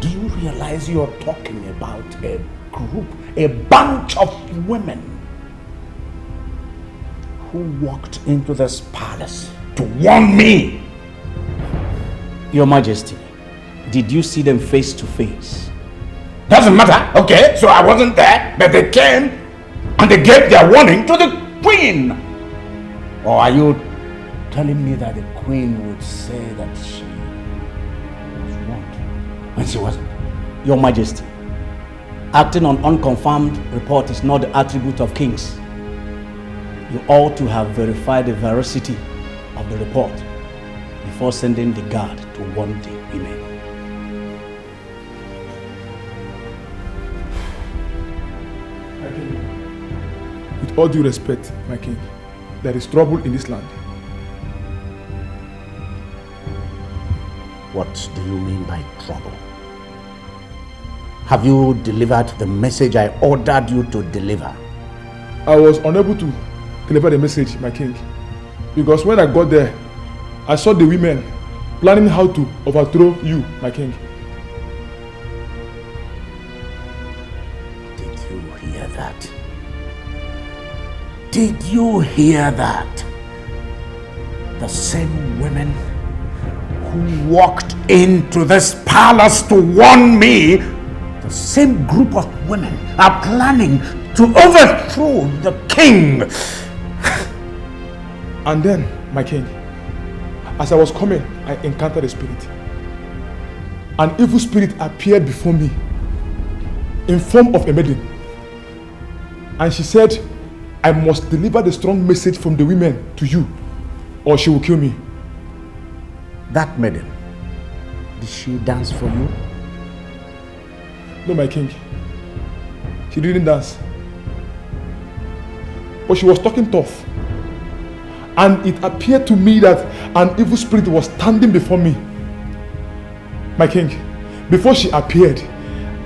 you realize you're talking about a group, a bunch of women who walked into this palace to warn me? Your Majesty, did you see them face to face? Doesn't matter, okay? So I wasn't there, but they came and they gave their warning to the queen. Or are you telling me that the queen would say that she was what when she wasn't? Your Majesty, acting on unconfirmed report is not the attribute of kings. You ought to have verified the veracity of the report before sending the guard to warn the women. My king, with all due respect, my king, there is trouble in this land. What do you mean by trouble? Have you delivered the message I ordered you to deliver? I was unable to deliver the message, my king, because when I got there, I saw the women planning how to overthrow you, my king. Did you hear that? Did you hear that? The same women who walked into this palace to warn me, the same group of women are planning to overthrow the king. And then, my king, as I was coming, I encountered a spirit. An evil spirit appeared before me in form of a maiden. And she said, I must deliver the strong message from the women to you, or she will kill me. That maiden, did she dance for you? No, my king. She didn't dance. But she was talking tough. And it appeared to me that an evil spirit was standing before me. My king, before she appeared,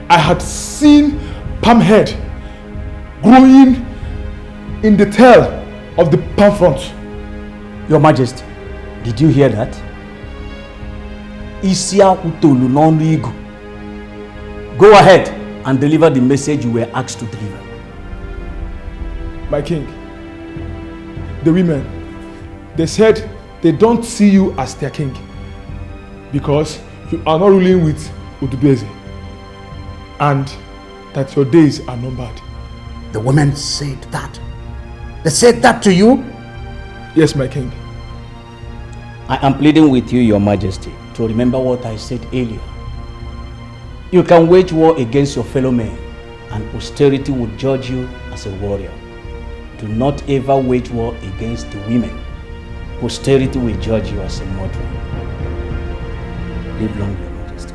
I had seen palm head growing in the tail of the palm front. Your Majesty, did you hear that? Go ahead and deliver the message you were asked to deliver. My king, the women, they said they don't see you as their king because you are not ruling with Udubeze and that your days are numbered. The women said that? They said that to you? Yes, my king. I am pleading with you, Your Majesty, to remember what I said earlier. You can wage war against your fellow men, and posterity will judge you as a warrior. Do not ever wage war against the women. Posterity will judge you as a murderer. Live long, Your Majesty.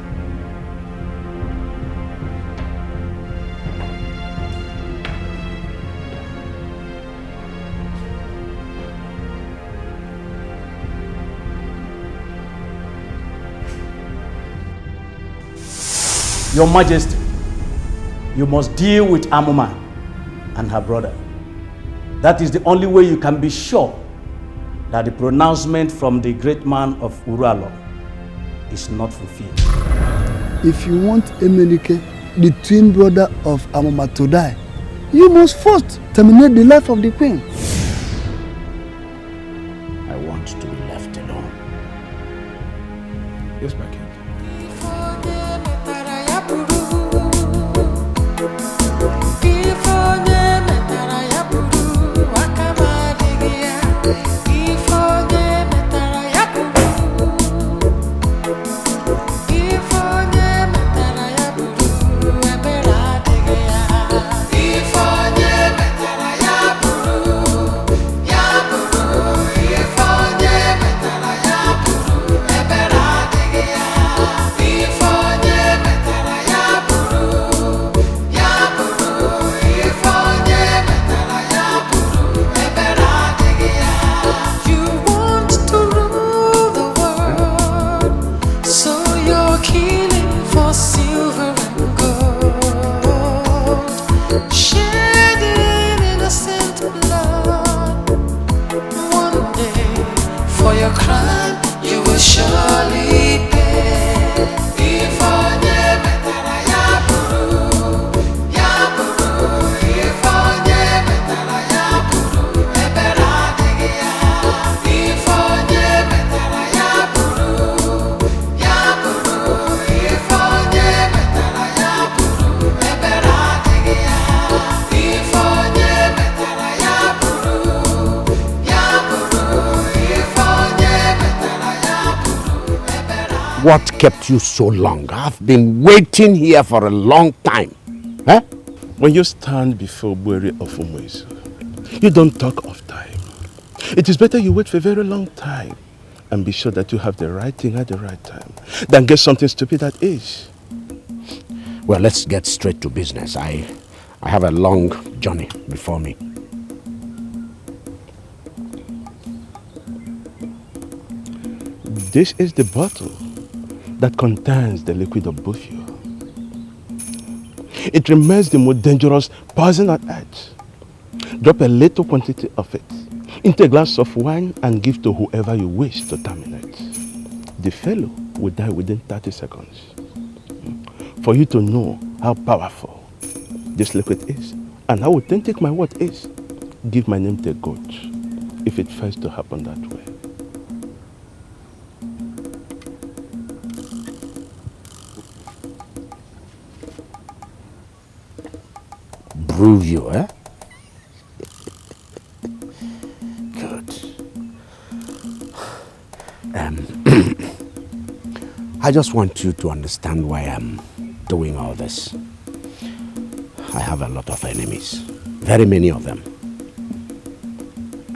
Your Majesty, you must deal with Amuma and her brother. That is the only way you can be sure that the pronouncement from the great man of Uralo is not fulfilled. If you want Emenike, the twin brother of Amuma, to die, you must first terminate the life of the queen. I want to be left alone. Yes, my king. crime, you will surely pay. If onye metara ya buru, if onye metara ya buru, ebere adịghị ya. If onye metara ya buru, if onye metara ya buru, ebere adịghị ya. If onye metara ya buru, if onye metara ya buru, ebere. What kept you so long? I've been waiting here for a long time. Eh? When you stand before Bwere of Umuezu, you don't talk of time. It is better you wait for a very long time and be sure that you have the right thing at the right time than get something stupid at age. Well, let's get straight to business. I have a long journey before me. This is the bottle that contains the liquid of Bufio. It remains the most dangerous poison on earth. Drop a little quantity of it into a glass of wine and give to whoever you wish to terminate. The fellow will die within 30 seconds. For you to know how powerful this liquid is and how authentic my word is, give my name to a goat if it fails to happen that way. Bruvio, eh? Good. I just want you to understand why I'm doing all this. I have a lot of enemies, very many of them.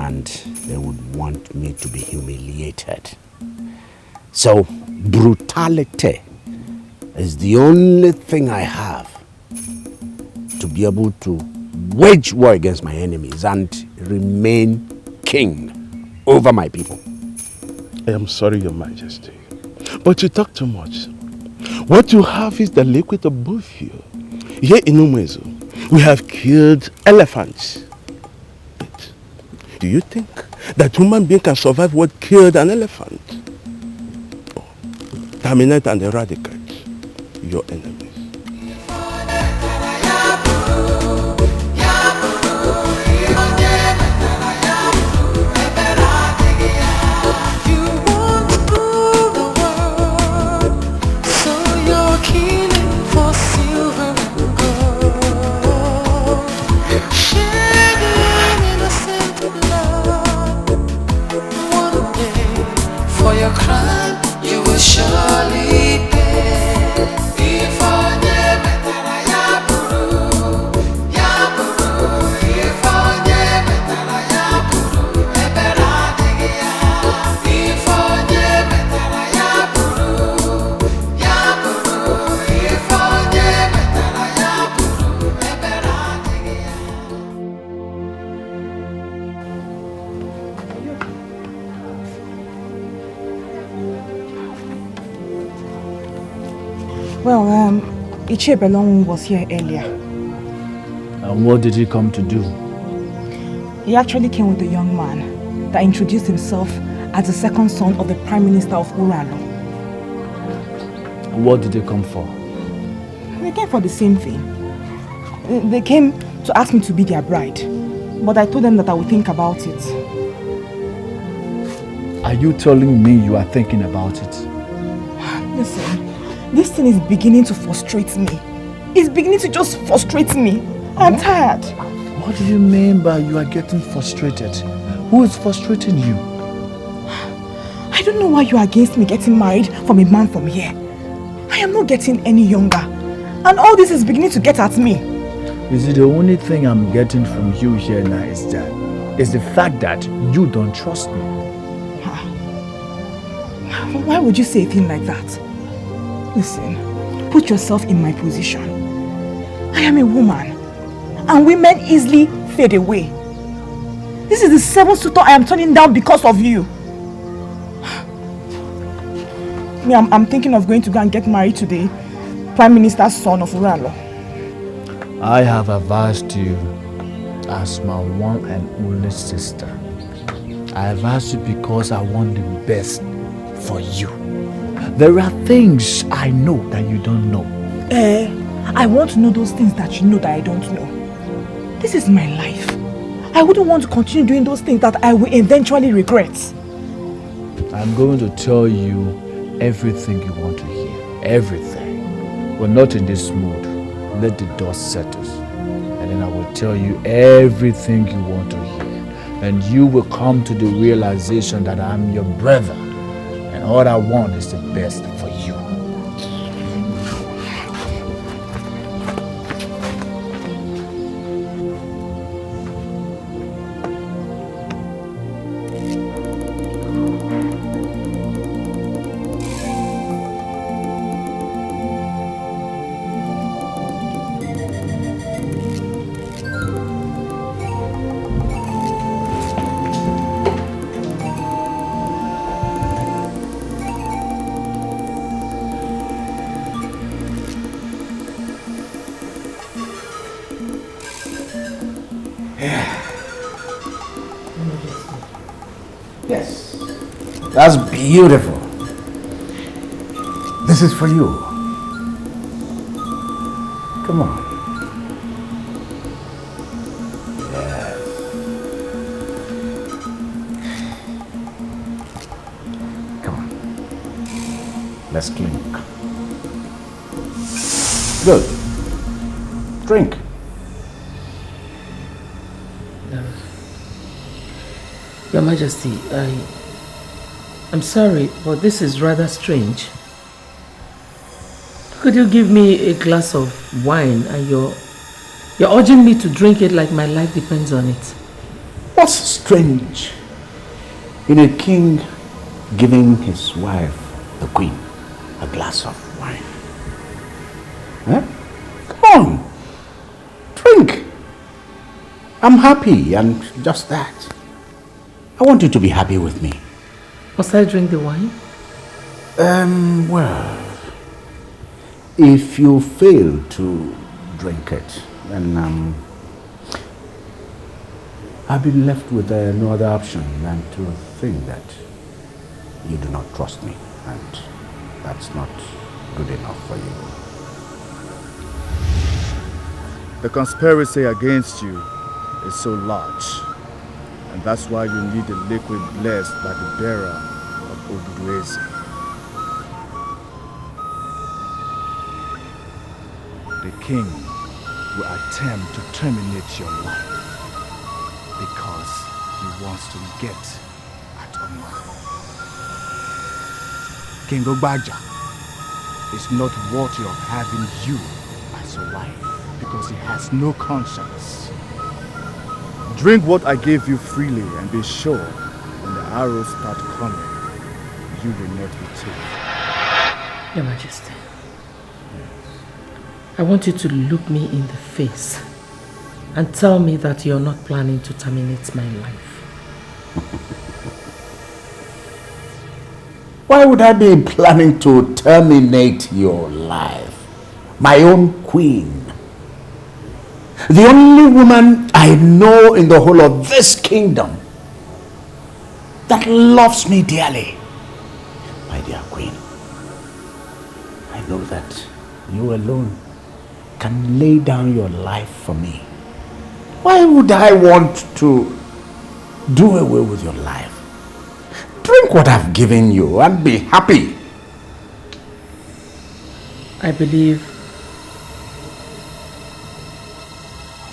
And they would want me to be humiliated. So, brutality is the only thing I have to be able to wage war against my enemies and remain king over my people. I am sorry, Your Majesty, but you talk too much. What you have is the liquid of Bufio. Here in Umuezu, we have killed elephants. But do you think that human being can survive what killed an elephant? Oh, terminate and eradicate your enemies. For your crime, you will surely pay. If onye metara ya buru, if onye metara ya buru, ebere adịghị ya. If onye metara ya buru, if onye metara ya buru, ebere adịghị ya. Well, Ichebelong was here earlier. And what did he come to do? He actually came with a young man that introduced himself as the second son of the Prime Minister of Uralo. And what did they come for? They came for the same thing. They came to ask me to be their bride, but I told them that I would think about it. Are you telling me you are thinking about it? Listen, this thing is beginning to frustrate me. It's beginning to just frustrate me. I'm tired. What do you mean by you are getting frustrated? Who is frustrating you? I don't know why you are against me getting married from a man from here. I am not getting any younger. And all this is beginning to get at me. You see, the only thing I'm getting from you here now is the fact that you don't trust me. Why would you say a thing like that? Listen, put yourself in my position. I am a woman, and women easily fade away. This is the seventh suitor I am turning down because of you. Me, I'm thinking of going to go and get married to the Prime Minister's son of Uralo. I have advised you as my one and only sister. I have asked you because I want the best for you. There are things I know that you don't know. I want to know those things that you know that I don't know. This is my life. I wouldn't want to continue doing those things that I will eventually regret. I'm going to tell you everything you want to hear. Everything. We're not in this mood. Let the dust settle. And then I will tell you everything you want to hear. And you will come to the realization that I'm your brother. And all I want is the best for you. Yes. That's beautiful. This is for you. Come on. Yes. Come on. Let's clink. Good. Drink. Your Majesty, I'm sorry, but this is rather strange. Could you give me a glass of wine and you're urging me to drink it like my life depends on it? What's strange in a king giving his wife, the queen, a glass of wine? Huh? Come on, drink. I'm happy and just that. I want you to be happy with me. Must I drink the wine? Well, if you fail to drink it, then I'll be left with no other option than to think that you do not trust me, and that's not good enough for you. The conspiracy against you is so large, and that's why you need a liquid blessed by the bearer of Obi Okoli. The king will attempt to terminate your life because he wants to get at Oma. King Ogbaja is not worthy of having you as a wife because he has no conscience. Drink what I gave you freely and be sure when the arrows start coming, you will not be taken. Your Majesty, I want you to look me in the face and tell me that you're not planning to terminate my life. Why would I be planning to terminate your life? My own queen. The only woman I know in the whole of this kingdom that loves me dearly. My dear queen, I know that you alone can lay down your life for me. Why would I want to do away with your life? Drink what I've given you and be happy. I believe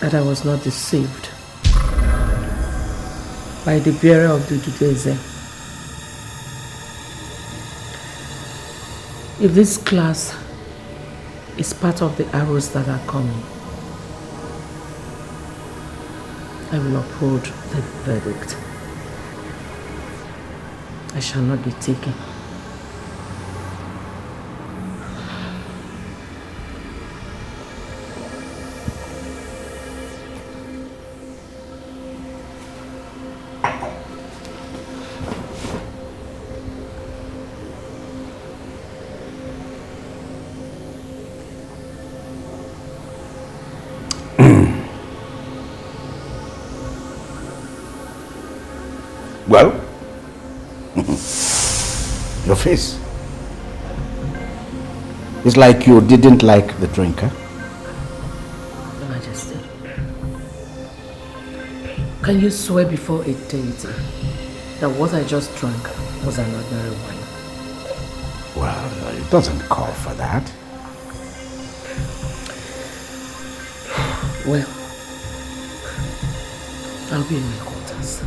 that I was not deceived by the bearer of the Dikeh. If this class is part of the arrows that are coming, I will uphold the verdict. I shall not be taken. Well, Your face. It's like you didn't like the drink, huh? Your Majesty, can you swear before a deity that what I just drank was an ordinary wine? Well, it doesn't call for that. Well, I'll be in my quarters.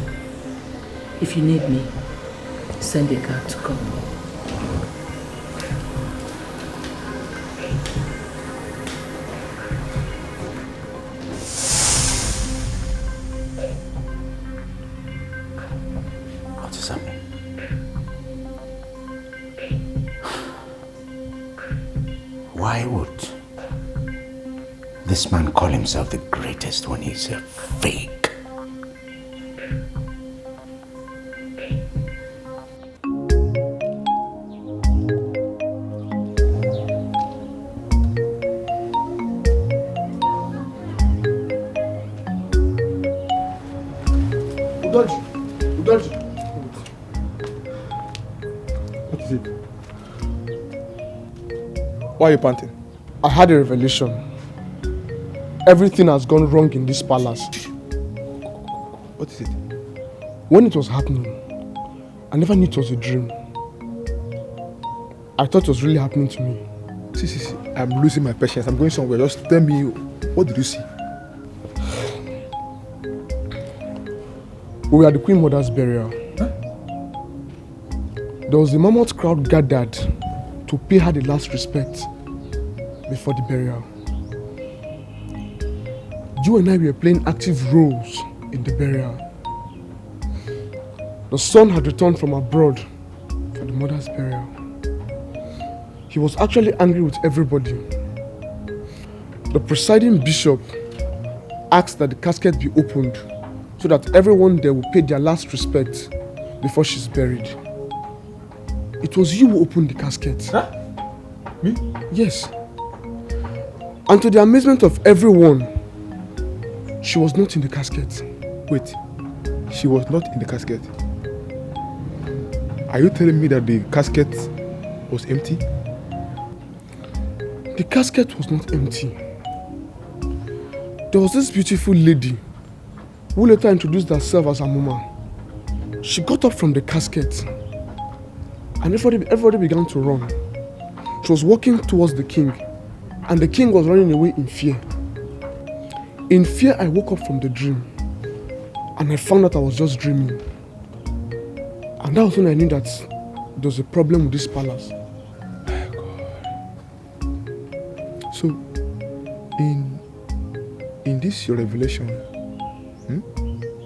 If you need me, send a guard to come. What is happening? Why would this man call himself the greatest when he's a fake? Udoji. What is it? Why are you panting? I had a revelation. Everything has gone wrong in this palace. What is it? When it was happening, I never knew it was a dream. I thought it was really happening to me. See, I'm losing my patience. I'm going somewhere. Just tell me, what did you see? We were at the Queen Mother's burial. Huh? There was a mammoth crowd gathered to pay her the last respect before the burial. You and I were playing active roles in the burial. The son had returned from abroad for the mother's burial. He was actually angry with everybody. The presiding bishop asked that the casket be opened so that everyone there will pay their last respect before she's buried. It was you who opened the casket. Huh? Me? Yes. And to the amazement of everyone, she was not in the casket. Wait, she was not in the casket? Are you telling me that the casket was empty? The casket was not empty. There was this beautiful lady who later introduced herself as Amuma. She got up from the casket and everybody began to run. She was walking towards the king and the king was running away in fear. In fear, I woke up from the dream and I found out I was just dreaming. And that was when I knew that there was a problem with this palace. So, in this your revelation,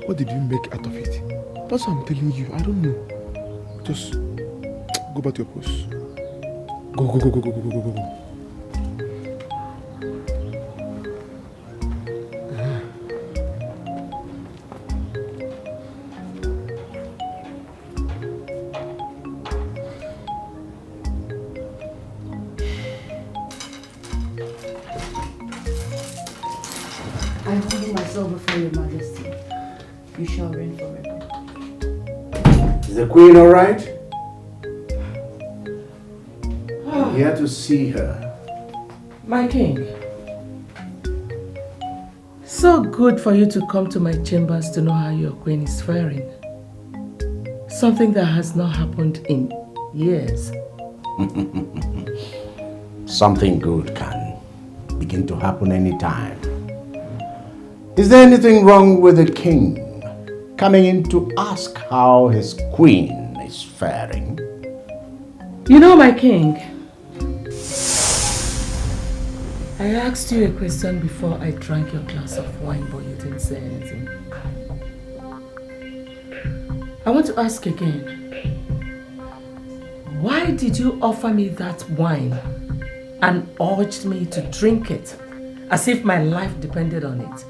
what did you make out of it? That's what I'm telling you. I don't know. Just go back to your post. Go. I humble myself before your majesty. You shall reign forever. Is the queen all right? I'm here to see her. My king, so good for you to come to my chambers to know how your queen is faring. Something that has not happened in years. Something good can begin to happen anytime. Is there anything wrong with the king coming in to ask how his queen is faring? You know, my king, I asked you a question before I drank your glass of wine, but you didn't say anything. I want to ask again. Why did you offer me that wine and urged me to drink it as if my life depended on it?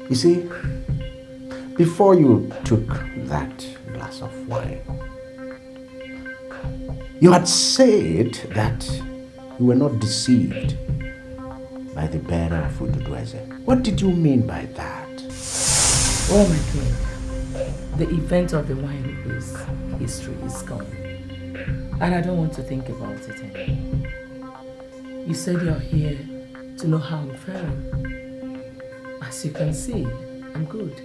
You see, before you took that glass of wine, you had said that you were not deceived by the bearer of Ududweze. What did you mean by that? Well, my king, the event of the wine is history, is gone. And I don't want to think about it anymore. You said you're here to know how I'm faring. As you can see, I'm good.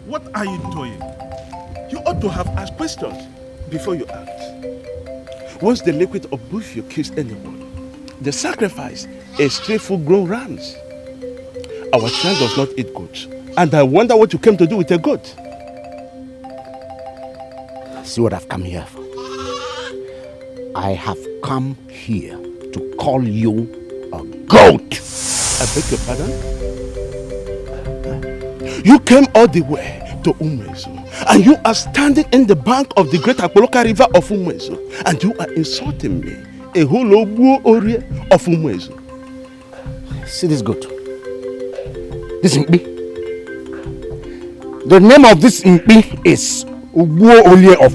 What are you doing? You ought to have asked questions before you act. Once the liquid of buffalo kills anyone, the sacrifice is straight full-grown rams. Our child does not eat goats, and I wonder what you came to do with a goat. See what I've come here for. I have come here to call you a goat. I beg your pardon? You came all the way to Umuezu, and you are standing in the bank of the great Akpoloka river of Umuezu, and you are insulting me, a holobu ori of Umuezu. See this goat? This Mpi. The name of this Mpi is Ubuo Olie of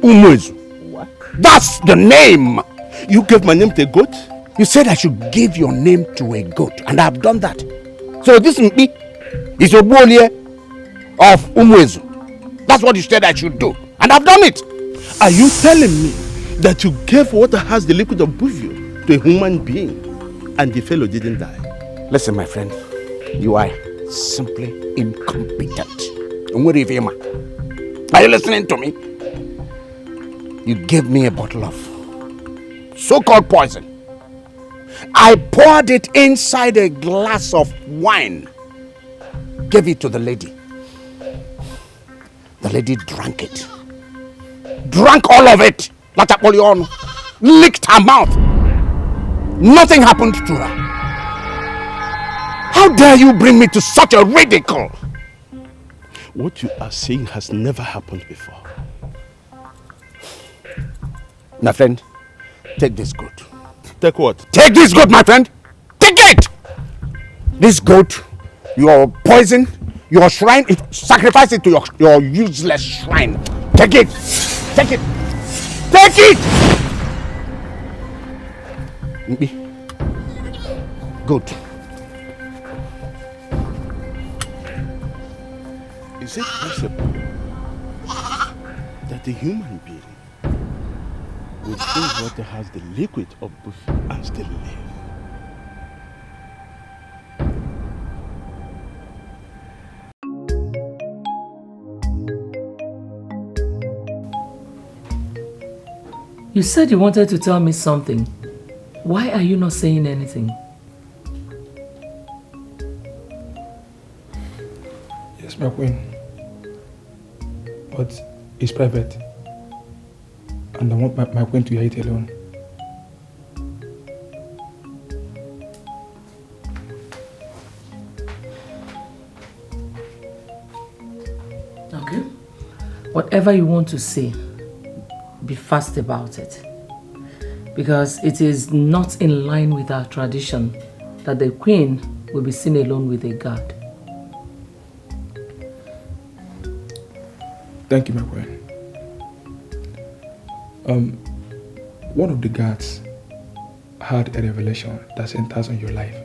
Umuezu. What? That's the name. You gave my name to a goat? You said I should give your name to a goat, and I've done that. So this Mpi is Ubuo Olie of Umuezu. That's what you said I should do, and I've done it. Are you telling me that you gave what has the liquid of buffalo to a human being, and the fellow didn't die? Listen, my friend, you are simply incompetent. Are you listening to me? You gave me a bottle of so-called poison. I poured it inside a glass of wine, gave it to the lady. The lady drank it. Drank all of it. Licked her mouth. Nothing happened to her. How dare you bring me to such a ridicule? What you are saying has never happened before. My friend, take this goat. Take what? Take this goat, my friend. Take it! This goat, your poison, your shrine, sacrifice it to your useless shrine. Take it! Take it! Take it! Good. Is it possible that a human being would drink water has the liquid of buffalo and still live? You said you wanted to tell me something. Why are you not saying anything? Yes, my queen. But it's private. And I want my queen to hear it alone. Okay. Whatever you want to say, be fast about it. Because it is not in line with our tradition that the queen will be seen alone with a guard. Thank you, my queen. One of the guards had a revelation that centers on your life.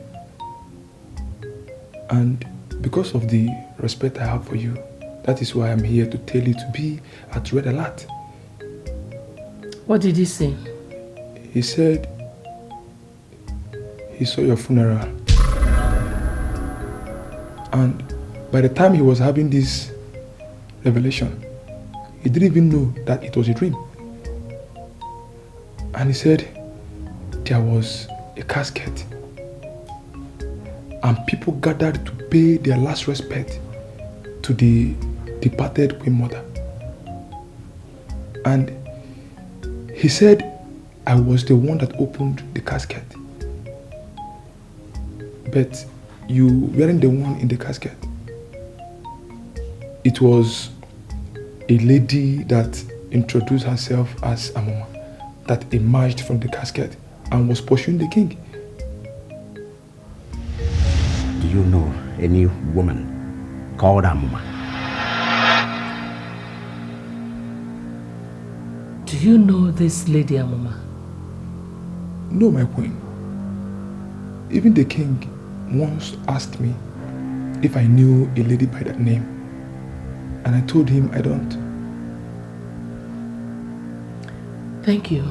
And because of the respect I have for you, that is why I'm here to tell you to be at red alert. What did he say? He said he saw your funeral. And by the time he was having this revelation, he didn't even know that it was a dream. And he said there was a casket and people gathered to pay their last respect to the departed Queen Mother. And he said I was the one that opened the casket, but you weren't the one in the casket. It was a lady that introduced herself as Amoma that emerged from the casket and was pursuing the king. Do you know any woman called Amuma? Do you know this lady Amuma? No, my queen. Even the king once asked me if I knew a lady by that name, and I told him I don't. Thank you.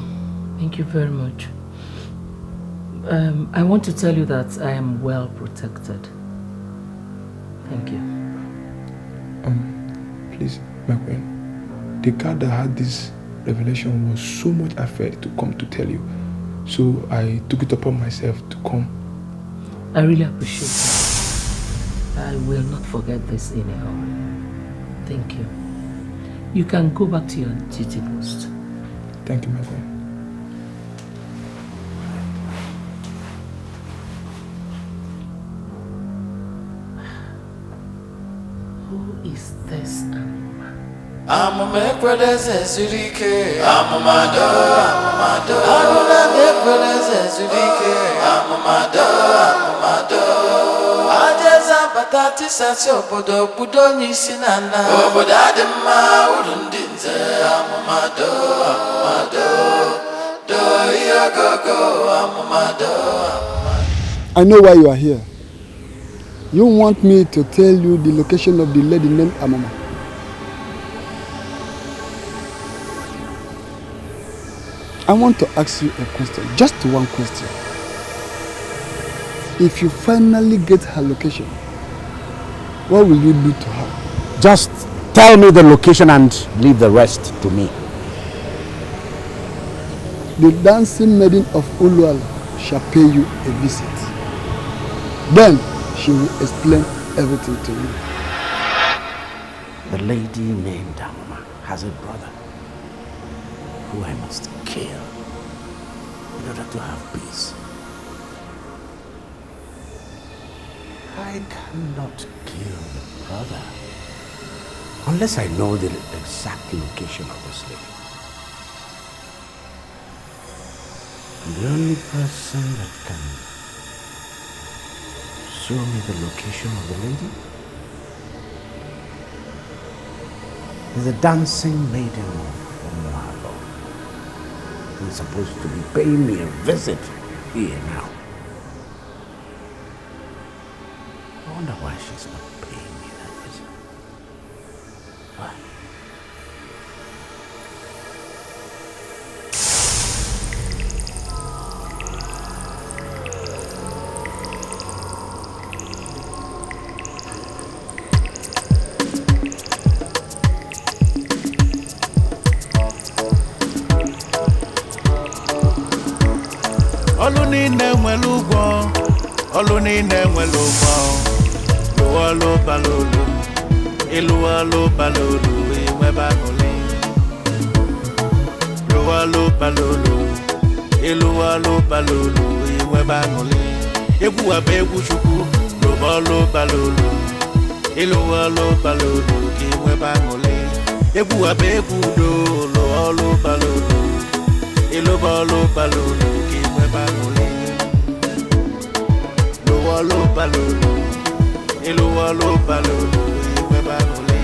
Thank you very much. I want to tell you that I am well protected. Thank you. Please, my queen, the guard that had this revelation was so much afraid to come to tell you, so I took it upon myself to come. I really appreciate it. I will not forget this anyhow. Thank you. You can go back to your duty post. Thank you, my queen. Who is this Amuma? Amuma ekweleze zurike. Amumado, amumado. Amuma ekweleze zurike. Amumado, amumado. Ajeza batati sasi obodo budo nyisi nana. Obodo adima urundinze. Amumado, amumado. Do yogogo, amumado. I know why you are here. You want me to tell you the location of the lady named Amuma. I want to ask you a question, just one question. If you finally get her location, what will you do to her? Just tell me the location and leave the rest to me. The dancing maiden of Ulual shall pay you a visit. Then she will explain everything to you. The lady named Amuma has a brother who I must kill in order to have peace. I cannot kill the brother unless I know the exact location of this lady. And the only person that can show me the location of the lady is the dancing maiden from Mohalo, who is supposed to be paying me a visit here now. I wonder why she's not paying me that visit. Why? Olunine nwelugo luolo balulu ilualo balulu iwebangoli lualo balulu ilualo balulu iwebangoli egwu abegwu chukwu luolo balulu ilualo balulu iwebangoli egwu abegwu do luolo balulu ilualo balulu iwebangoli Lualo balulu, ilualo balulu, iwebangoli.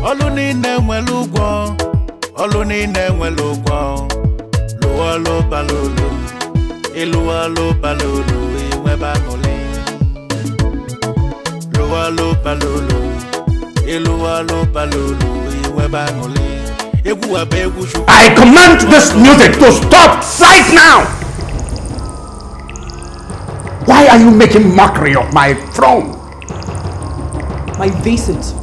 Olunine nwelugo, olunine nwelugo. Lualo balulu, ilualo balulu, iwebangoli. Lualo balulu, ilualo balulu. I command this music to stop right now! Why are you making mockery of my throne? My visit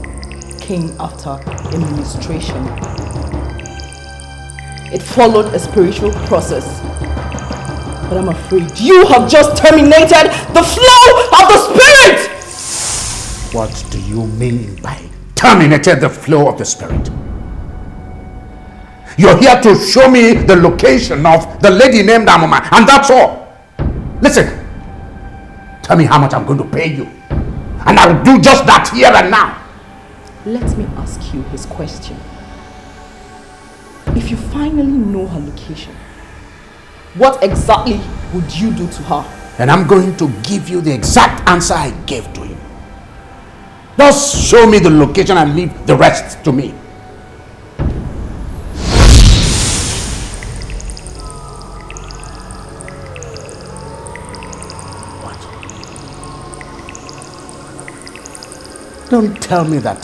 came after administration. It followed a spiritual process. But I'm afraid you have just terminated the flow of the spirit! What do you mean by terminated the flow of the spirit? You're here to show me the location of the lady named Amuma, and that's all. Listen, tell me how much I'm going to pay you, and I'll do just that here and now. Let me ask you his question. If you finally know her location, what exactly would you do to her? And I'm going to give you the exact answer I gave to him. Just show me the location and leave the rest to me. What? Don't tell me that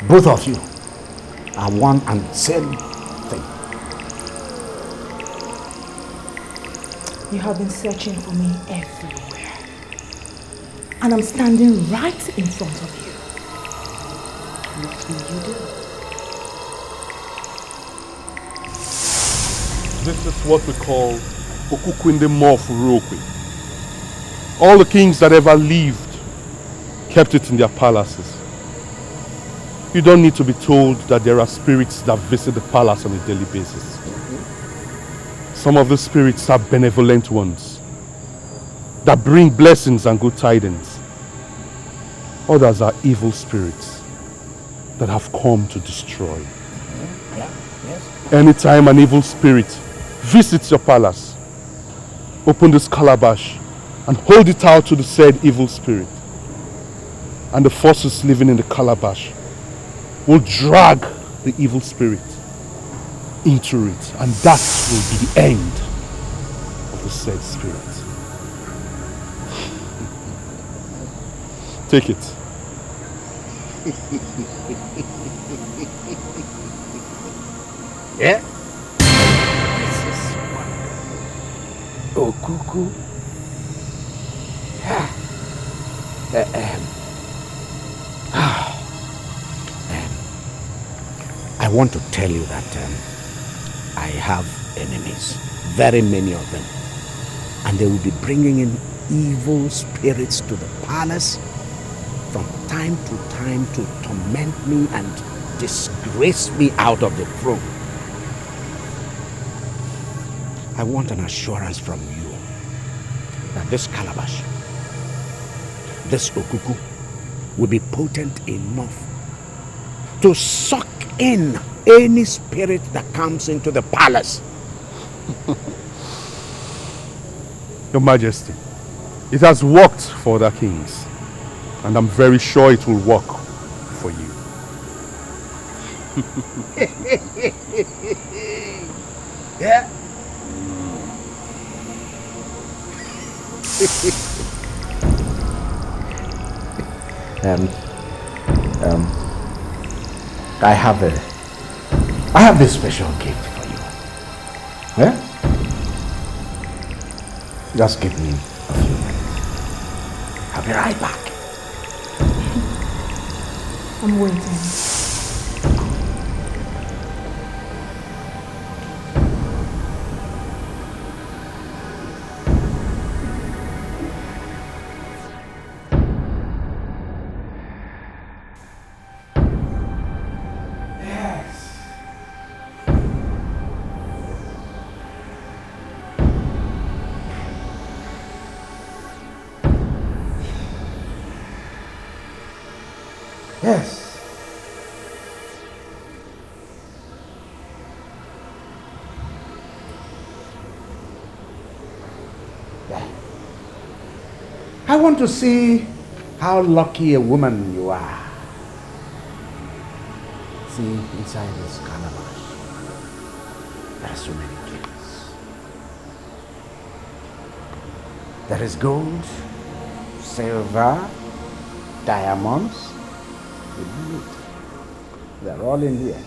both of you are one and same thing. You have been searching for me everywhere. And I'm standing right in front of you. What will you do? This is what we call Okukwinde Mofuruokwe. All the kings that ever lived kept it in their palaces. You don't need to be told that there are spirits that visit the palace on a daily basis. Some of the spirits are benevolent ones that bring blessings and good tidings. Others are evil spirits that have come to destroy. Anytime an evil spirit visits your palace, open this calabash and hold it out to the said evil spirit. And the forces living in the calabash will drag the evil spirit into it, and that will be the end of the said spirit. Take it. Yeah? This is wonderful. Okuku. I want to tell you that I have enemies, very many of them, and they will be bringing in evil spirits to the palace from time to torment me and disgrace me out of the throne. I want an assurance from you that this calabash, this okuku, will be potent enough to suck in any spirit that comes into the palace. Your Majesty, it has worked for the kings, and I'm very sure it will work for you. Yeah? I have this special gift for you. Yeah? Just give me a few minutes. I'll be right back. I'm waiting. Yes. Yeah. I want to see how lucky a woman you are. See, inside this calabash, there are so many gifts. There is gold, silver, diamonds. They're all in here.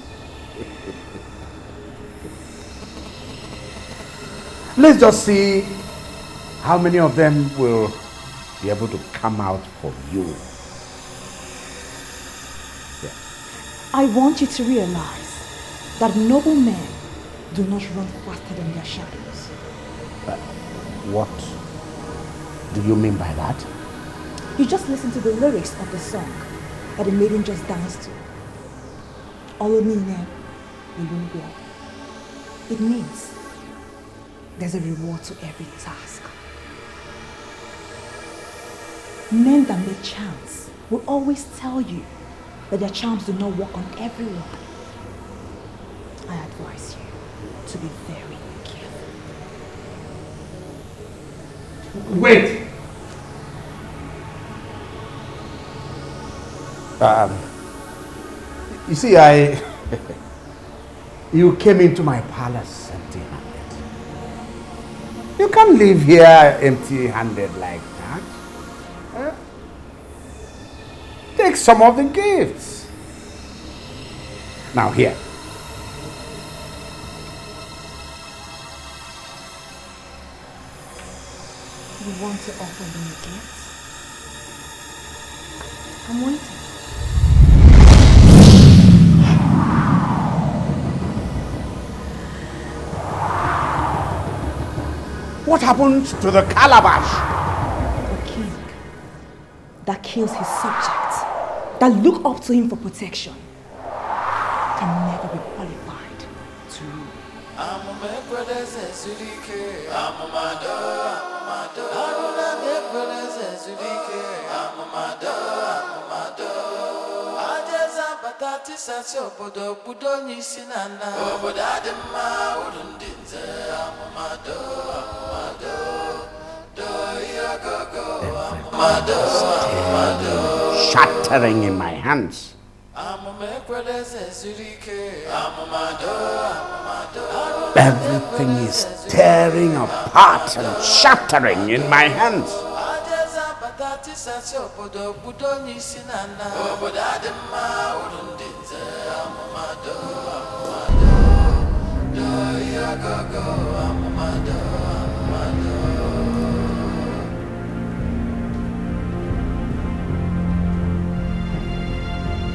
Let's just see how many of them will be able to come out for you. Yeah. I want you to realize that noble men do not run faster than their shadows. What do you mean by that? You just listen to the lyrics of the song that the maiden just danced to. It means there's a reward to every task. Men that make charms will always tell you that their charms do not work on everyone. advise you to be very careful. Wait! You see, you came into my palace empty-handed. You can't leave here empty-handed like that. Take some of the gifts. Now here. You want to offer me a gift? I'm waiting. What happened to the calabash? A king that kills his subjects, that look up to him for protection, can never be qualified to rule. Shattering in my hands. Everything is tearing apart and shattering in my hands.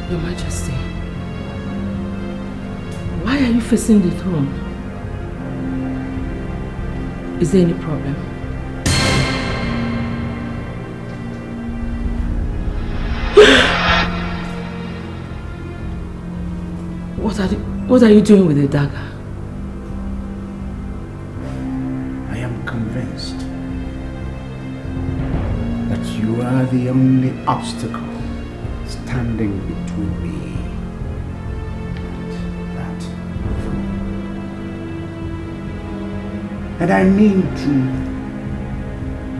Your Majesty, why are you facing the throne? Is there any problem? What are you doing with the dagger? I am convinced that you are the only obstacle standing between me and that throne. And I mean to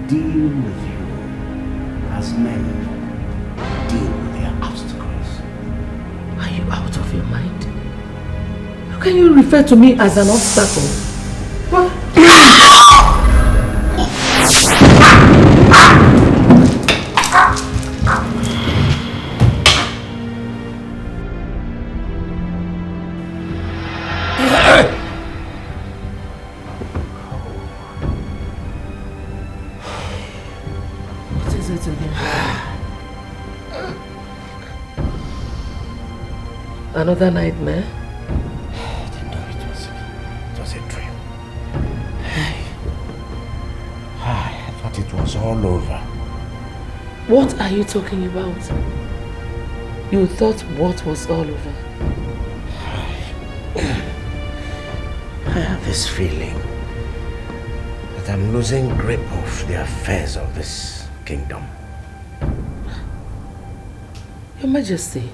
deal with you as men deal with their obstacles. Are you out of your mind? How can you refer to me as an obstacle? What? What is it again? Another nightmare? It was a dream. I thought it was all over. What are you talking about? You thought what was all over? I have this feeling that I'm losing grip of the affairs of this kingdom. Your Majesty,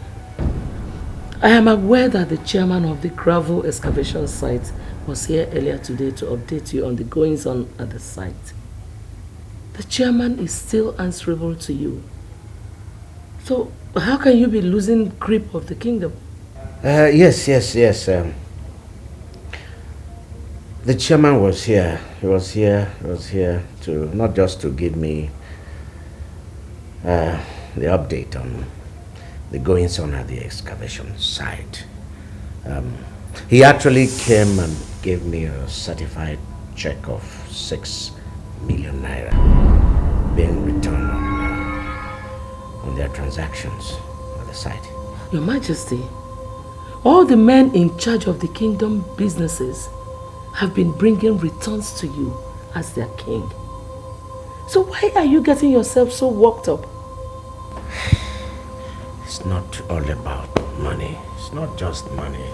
I am aware that the chairman of the gravel excavation site was here earlier today to update you on the goings-on at the site. The chairman is still answerable to you. So, how can you be losing grip of the kingdom? Yes. The chairman was here. He was here to not just to give me the update on the goings on at the excavation site. He actually came and gave me a certified check of 6 million naira being returned on their transactions at the site. Your Majesty, all the men in charge of the kingdom businesses have been bringing returns to you as their king. So why are you getting yourself so worked up? It's not all about money. It's not just money.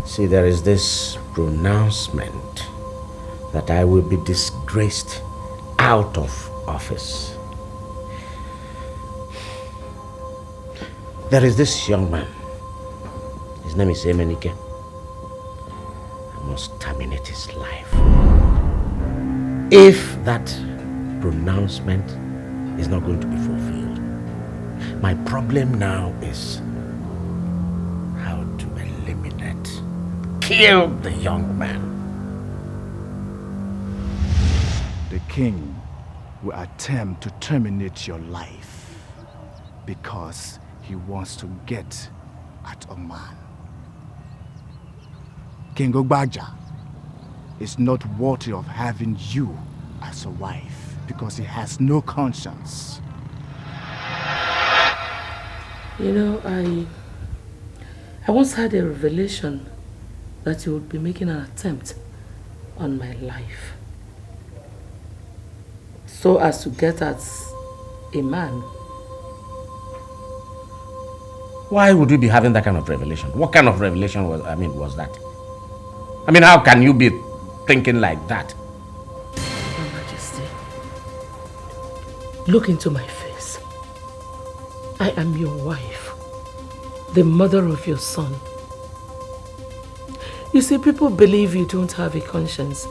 See, there is this pronouncement that I will be disgraced out of office. There is this young man. His name is Emenike. must terminate his life. If that pronouncement is not going to be fulfilled, my problem now is how to eliminate, kill the young man. The king will attempt to terminate your life because he wants to get at a man. King Ogbaja is not worthy of having you as a wife because he has no conscience. You know, I once had a revelation that you would be making an attempt on my life, so as to get at a man. Why would you be having that kind of revelation? What kind of revelation was that? I mean, how can you be thinking like that? Your Majesty, look into my face. I am your wife, the mother of your son. You see, people believe you don't have a conscience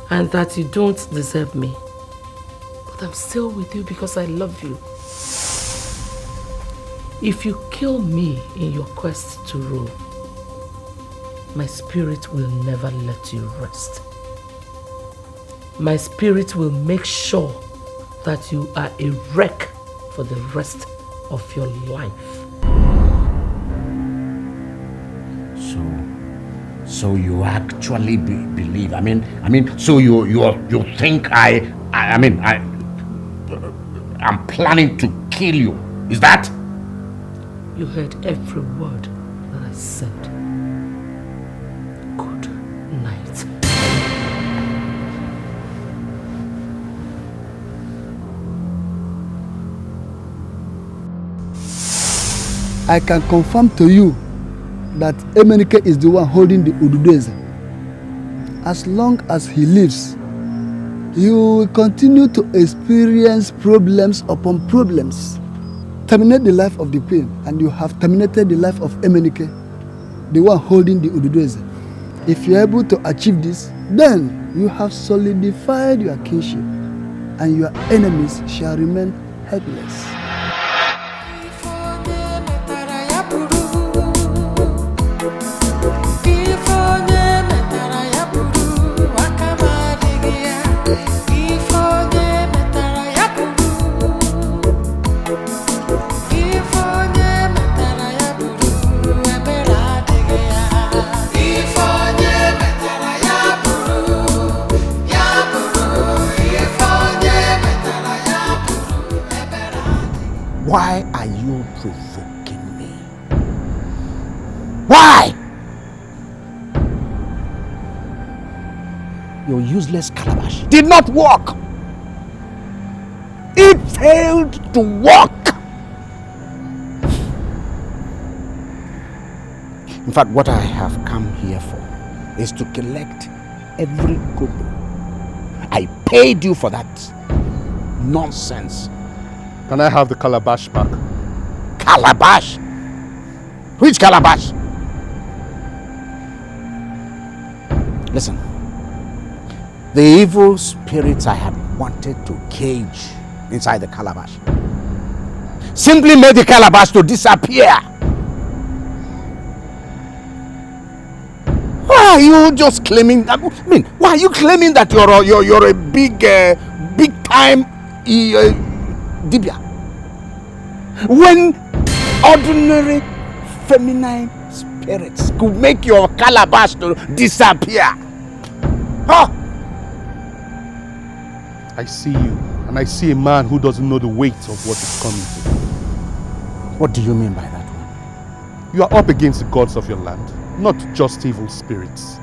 and that you don't deserve me. But I'm still with you because I love you. If you kill me in your quest to rule, my spirit will never let you rest. My spirit will make sure that you are a wreck for the rest of your life. So you actually believe? So you think I'm planning to kill you? Is that? You heard every word that I said. Good night. I can confirm to you that Emenike is the one holding the Ududeze. As long as he lives, you will continue to experience problems upon problems. Terminate the life of the queen, and you have terminated the life of Emenike, the one holding the Ududeze. If you are able to achieve this, then you have solidified your kinship, and your enemies shall remain helpless. Why are you provoking me? Why? Your useless calabash did not work. It failed to work. In fact, what I have come here for is to collect every kobo. I paid you for that nonsense. Can I have the calabash back? Calabash? Which calabash? Listen, the evil spirits I had wanted to cage inside the calabash simply made the calabash to disappear. Why are you just claiming that? Why are you claiming that you're a big time Dibia, when ordinary feminine spirits could make your calabash to disappear? Huh? I see you, and I see a man who doesn't know the weight of what is coming to him. What do you mean by that one? You are up against the gods of your land, not just evil spirits.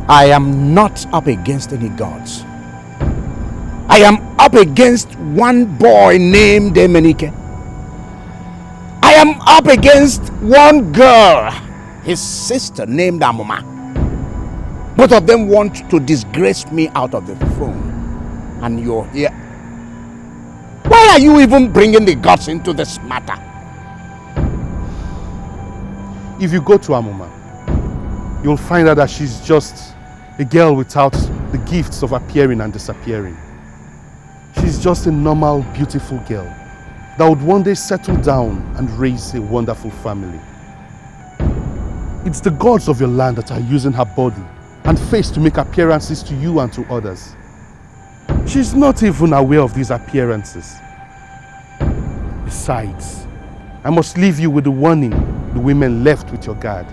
I am not up against any gods. I am up against one boy named Emenike. I am up against one girl, his sister named Amuma. Both of them want to disgrace me out of the throne. And you're here. Why are you even bringing the gods into this matter? If you go to Amuma, you'll find out that she's just A girl without the gifts of appearing and disappearing. She's just a normal, beautiful girl that would one day settle down and raise a wonderful family. It's the gods of your land that are using her body and face to make appearances to you and to others. She's not even aware of these appearances. Besides, I must leave you with the warning the women left with your guard.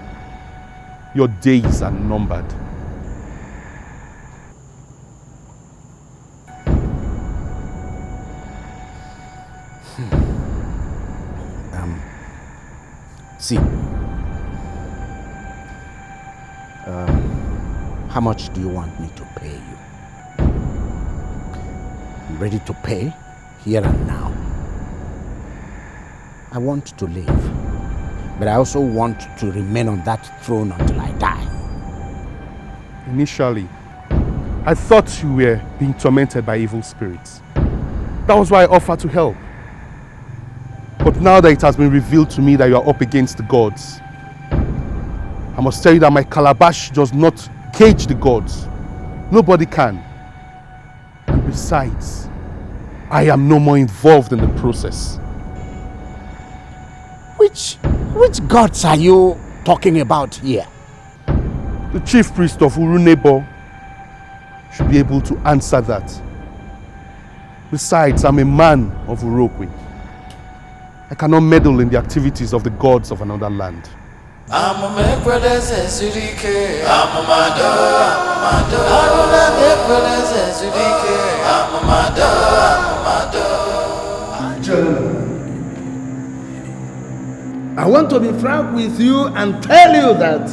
Your days are numbered. See, how much do you want me to pay you? I'm ready to pay here and now. I want to live, but I also want to remain on that throne until I die. Initially, I thought you were being tormented by evil spirits. That was why I offered to help. But now that it has been revealed to me that you are up against the gods, I must tell you that my calabash does not cage the gods. Nobody can. And besides, I am no more involved in the process. Which gods are you talking about here? The chief priest of Urunebo should be able to answer that. Besides, I'm a man of Urokwe. I cannot meddle in the activities of the gods of another land. I want to be frank with you and tell you that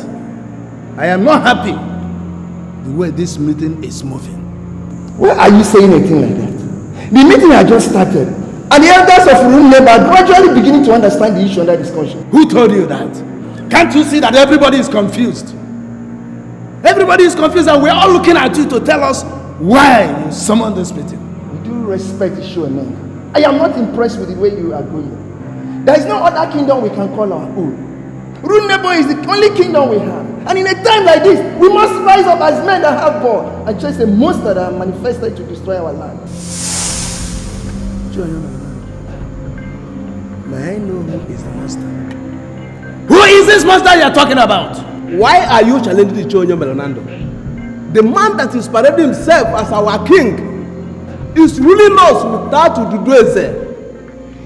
I am not happy the way this meeting is moving. Why are you saying a thing like that? The meeting had just started, and the elders of Urunebo are gradually beginning to understand the issue under discussion. Who told you that? Can't you see that everybody is confused? Everybody is confused, and we're all looking at you to tell us why you summoned this meeting. With due respect, Ishuanen, I am not impressed with the way you are going. There is no other kingdom we can call our own. Urunebo is the only kingdom we have. And in a time like this, we must rise up as men that have God and chase the monster that are manifested to destroy our land. May I know who is the monster? Who is this monster you are talking about? Why are you challenging the Chonyo Melanando? The man that is parading himself as our king is ruling us without Ududueze.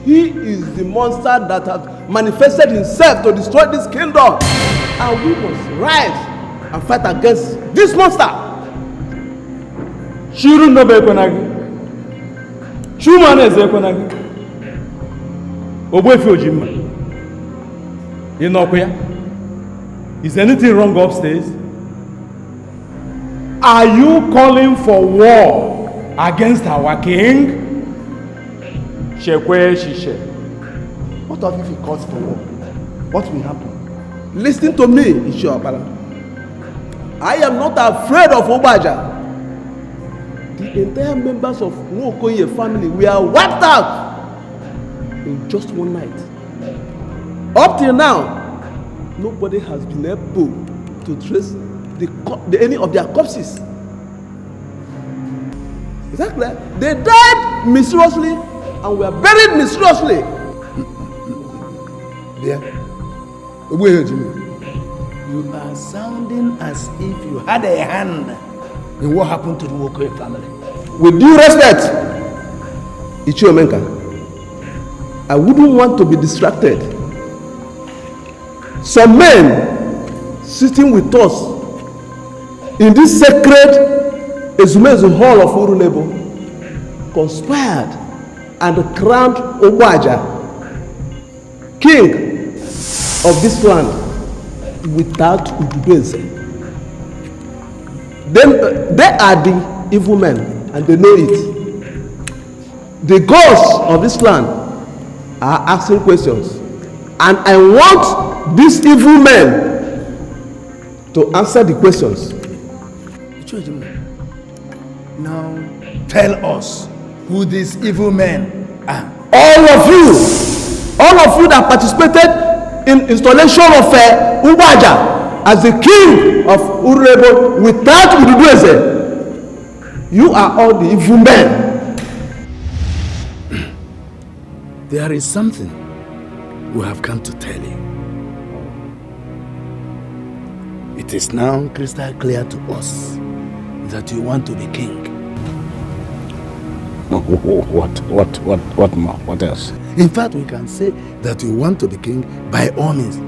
He is the monster that has manifested himself to destroy this kingdom. And we must rise and fight against this monster. Shuru no bekonagi. Shumane zekonagi. Oboefi ojima. Inokuya. Is anything wrong upstairs? Are you calling for war against our king? Shekwe Shishe. What if he calls for war? What will happen? Listen to me, Ishiobala. I am not afraid of Obaja. The entire members of Nwokoye family were wiped out in just one night. Up till now, nobody has been able to trace any of their corpses. Exactly. They died mysteriously and were buried mysteriously. Yeah. You are sounding as if you had a hand in what happened to the Nwokoye family. With due respect, Ichiomenka, I wouldn't want to be distracted. Some men sitting with us in this sacred Ezumezu hall of Urunebo conspired and crowned Ogbaja king of this land without Udubeze. They are the evil men and they know it. The gods of this land are asking questions, and I want these evil men to answer the questions. Now tell us who these evil men are. All of you that participated in installation of Ubaja as the king of Urebo without Ududueze. You are all the evil men. There is something we have come to tell you. It is now crystal clear to us that you want to be king. What more? What else? In fact, we can say that you want to be king by all means.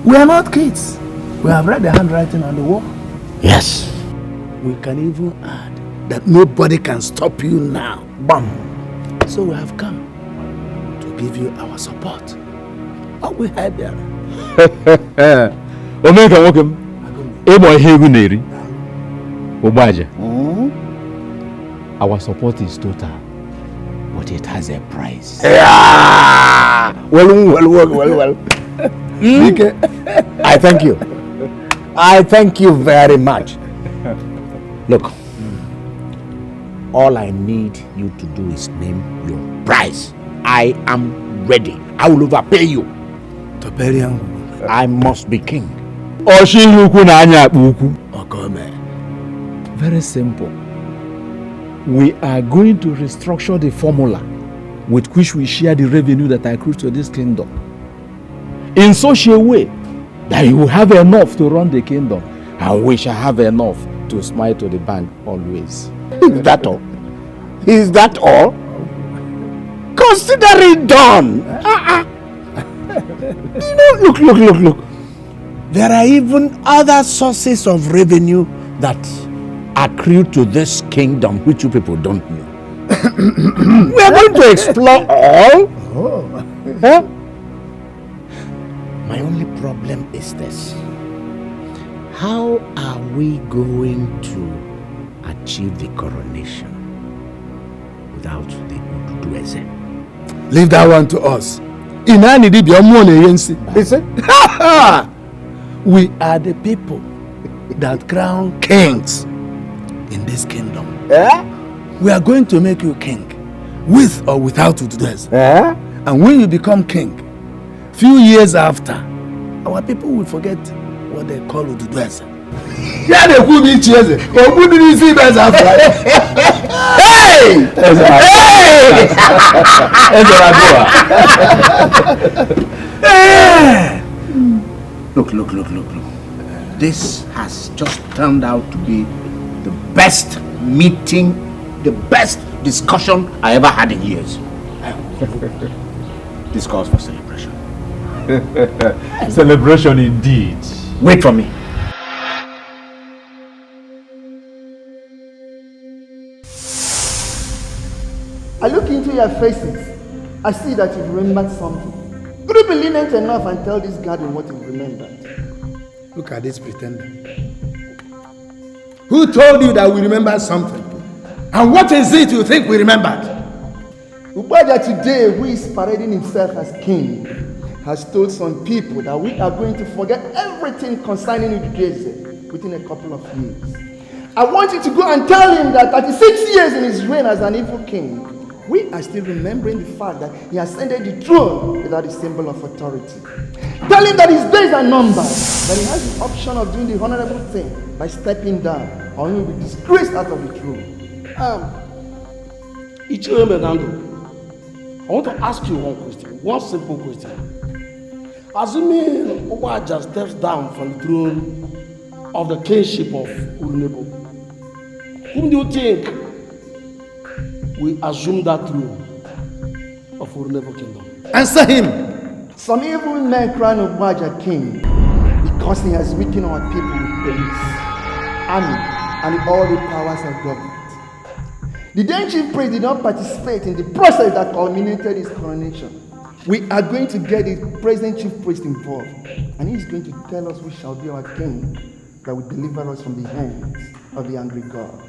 We are not kids. We have read the handwriting on the wall. Yes. We can even add that nobody can stop you now. Bam! So we have come to give you our support. What we had there. Omeka nwokem, ịgba ihe egwu na-eri. Ogbaja. Our support is total, but it has a price. Yeah. Well. Dikeh, I thank you. I thank you very much. Look, all I need you to do is name your price. I am ready. I will overpay you. I must be king. Very simple. We are going to restructure the formula with which we share the revenue that accrues to this kingdom in such a way that you will have enough to run the kingdom and we shall have enough to smile to the bank always. Is that all? Is that all? Consider it done. Look. There are even other sources of revenue that accrue to this kingdom which you people don't know. We are going to explore all. Huh? My only problem is this. How are we going to achieve the coronation without the Ududueze? Leave that one to us. We are the people that crown kings in this kingdom. We are going to make you king, with or without Ududueze. And when you become king, few years after, our people will forget what they call Ududueze. Yeah, they could be cheesy. Or who did you see best after? Hey! Look. This has just turned out to be the best meeting, the best discussion I ever had in years. This calls for celebration. Celebration indeed. Wait for me. I look into your faces. I see that you've remembered something. Could you be lenient enough and tell this garden what you've remembered? Look at this pretender. Who told you that we remembered something? And what is it you think we remembered? Ubaja today, who is parading himself as king, has told some people that we are going to forget everything concerning Ududueze within a couple of years. I want you to go and tell him that 36 years in his reign as an evil king, we are still remembering the fact that he ascended the throne without a symbol of authority. Tell him that his days are numbered, that he has the option of doing the honorable thing by stepping down, or he will be disgraced out of the throne. I want to ask you one question, one simple question. Assuming Obaja steps down from the throne of the kingship of Urunebo, whom do you think will assume that throne of Urunebo kingdom? Answer him. Some evil men crown Obaja king because he has weakened our people with police, army, and all the powers of government. The then chief priest did not participate in the process that culminated his coronation. We are going to get the present chief priest involved, and he is going to tell us who shall be our king that will deliver us from the hands of the angry gods.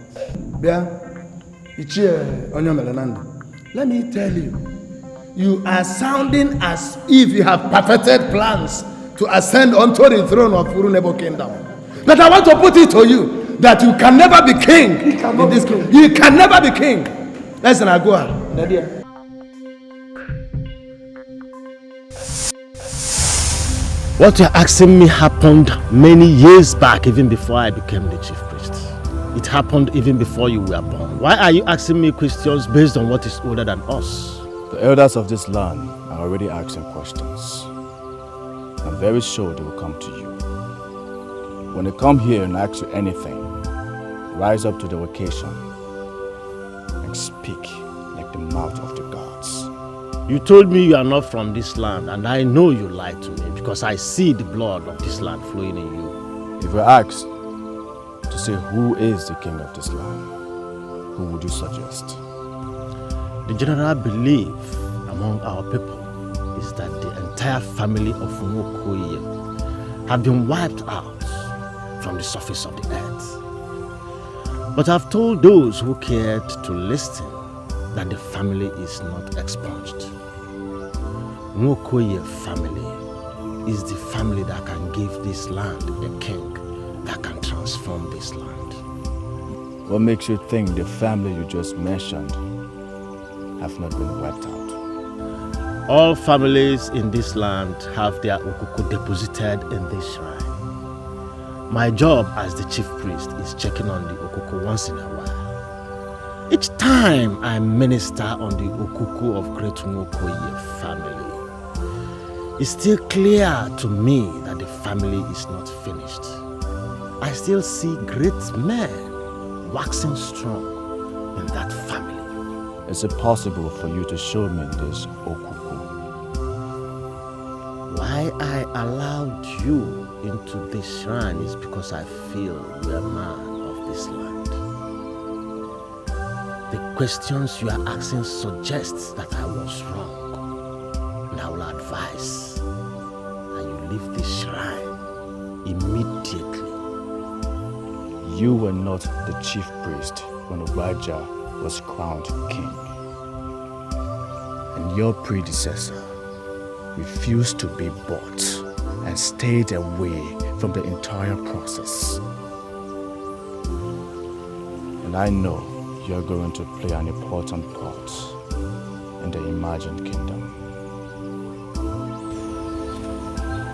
Let me tell you, you are sounding as if you have perfected plans to ascend onto the throne of Urunebo kingdom. But I want to put it to you that you can never be king in this kingdom. You can never be king. Listen, I go on. What you're asking me happened many years back, even before I became the chief priest. It happened even before you were born. Why are you asking me questions based on what is older than us? The elders of this land are already asking questions. I'm very sure they will come to you. When they come here and ask you anything, rise up to the occasion and speak like the mouth of the gods. You told me you are not from this land, and I know you lied to me because I see the blood of this land flowing in you. If we're asked to say who is the king of this land, who would you suggest? The general belief among our people is that the entire family of Ngozi have been wiped out from the surface of the earth. But I've told those who cared to listen that the family is not expunged. Ngozi family is the family that can give this land a king that can transform this land. What makes you think the family you just mentioned have not been wiped out? All families in this land have their okuku deposited in this shrine. My job as the chief priest is checking on the okuku once in a while. Each time I minister on the okuku of Great Ngozi family, it's still clear to me that the family is not finished. I still see great men waxing strong in that family. Is it possible for you to show me this okuku? Why I allowed you into this shrine is because I feel you're a man of this land. The questions you are asking suggests that I was wrong, and I will advise that you leave this shrine immediately. You were not the chief priest when Obaja was crowned king, and your predecessor refused to be bought and stayed away from the entire process. And I know you're going to play an important part in the imagined kingdom.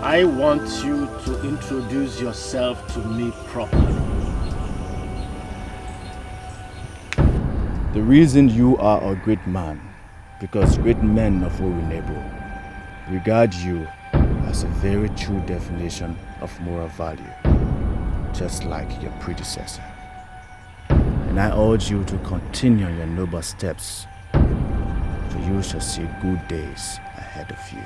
I want you to introduce yourself to me properly. The reason you are a great man, because great men of Orunebu regard you as a very true definition of moral value, just like your predecessor. And I urge you to continue your noble steps, for you shall see good days ahead of you.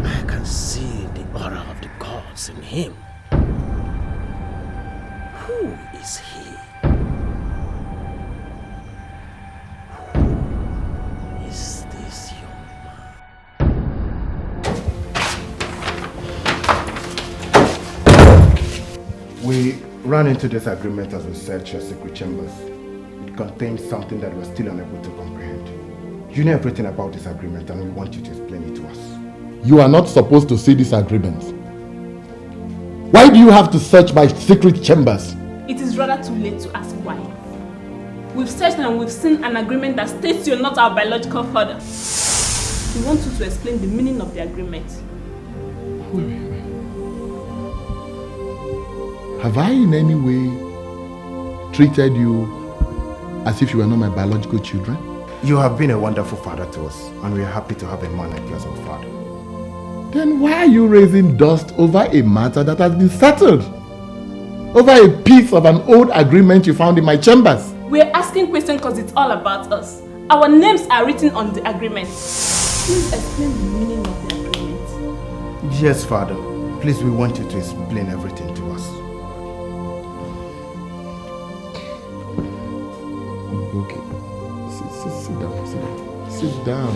I can see the aura of the gods in him. Who is he? We ran into this agreement as we searched your secret chambers. It contained something that we're still unable to comprehend. You know everything about this agreement and we want you to explain it to us. You are not supposed to see this agreement. Why do you have to search my secret chambers? It is rather too late to ask why. We've searched and we've seen an agreement that states you're not our biological father. We want you to explain the meaning of the agreement. Wait. Have I in any way treated you as if you were not my biological children? You have been a wonderful father to us and we are happy to have a man like you as our father. Then why are you raising dust over a matter that has been settled? Over a piece of an old agreement you found in my chambers? We're asking questions because it's all about us. Our names are written on the agreement. Please explain the meaning of the agreement. Yes, Father. Please, we want you to explain everything to us. Okay. Sit down.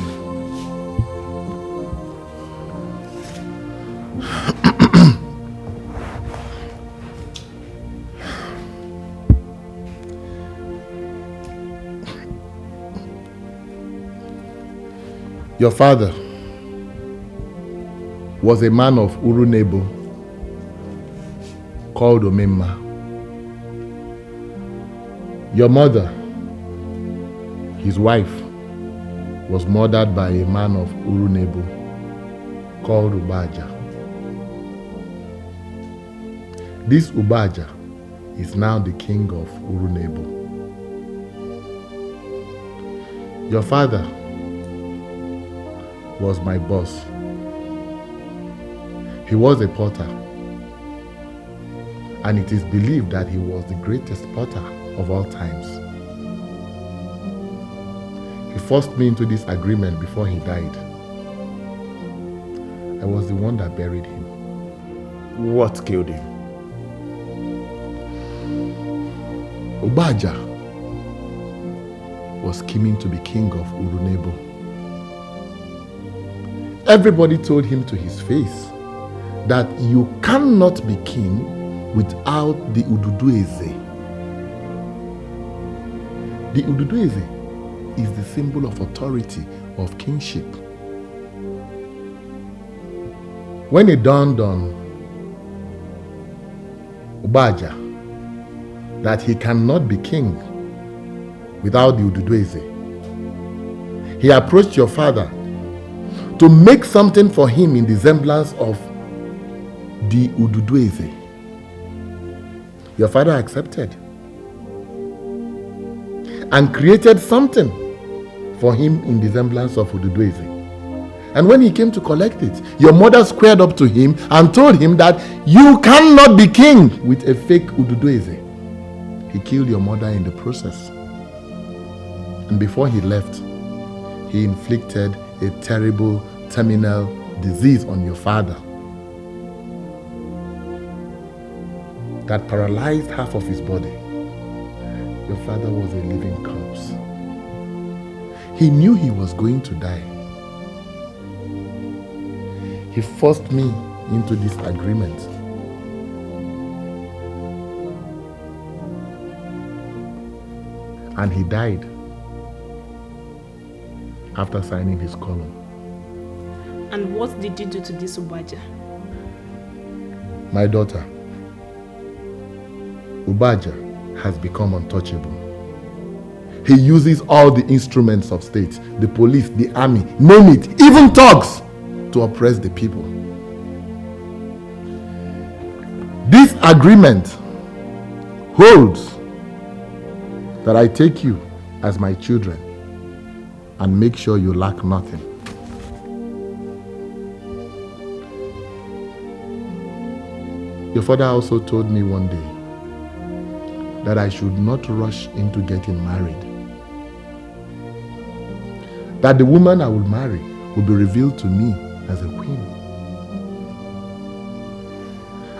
Your father was a man of Urunebo called Omemma. Your mother, his wife, was murdered by a man of Urunebo called Ubaja. This Ubaja is now the king of Urunebo. Your father was my boss. He was a potter, and it is believed that he was the greatest potter of all times. He forced me into this agreement before he died. I was the one that buried him. What killed him? Ubaja was scheming to be king of Urunebo. Everybody told him to his face that you cannot be king without the Ududueze. The Ududueze is the symbol of authority, of kingship. When it dawned on Ubaja that he cannot be king without the Ududueze, he approached your father to make something for him in the semblance of the Ududueze. Your father accepted and created something for him in the semblance of Ududueze. And when he came to collect it, your mother squared up to him and told him that you cannot be king with a fake Ududueze. He killed your mother in the process. And before he left, he inflicted a terrible terminal disease on your father that paralyzed half of his body. Your father was a living corpse. He knew he was going to die. He forced me into this agreement. And he died after signing his column. And what did you do to this Ubaja? My daughter, Ubaja has become untouchable. He uses all the instruments of state, the police, the army, name it, even thugs, to oppress the people. This agreement holds that I take you as my children and make sure you lack nothing. Your father also told me one day that I should not rush into getting married. That the woman I will marry will be revealed to me as a queen.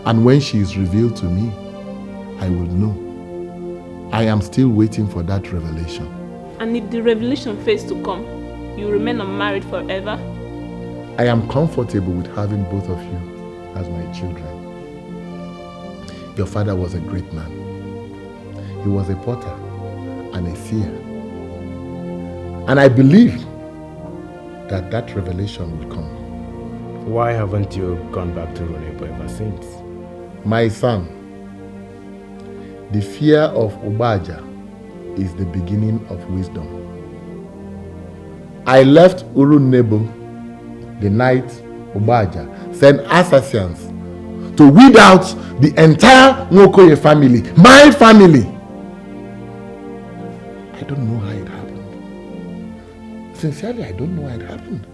And when she is revealed to me, I will know. I am still waiting for that revelation. And if the revelation fails to come, you remain unmarried forever? I am comfortable with having both of you as my children. Your father was a great man. He was a potter and a seer. And I believe that that revelation will come. Why haven't you gone back to Urunebo ever since? My son, the fear of Ubaja is the beginning of wisdom. I left Urunebo the night Ubaja sent assassins to weed out the entire Nwokoye family, my family. I don't know how it happened. Sincerely, I don't know how it happened.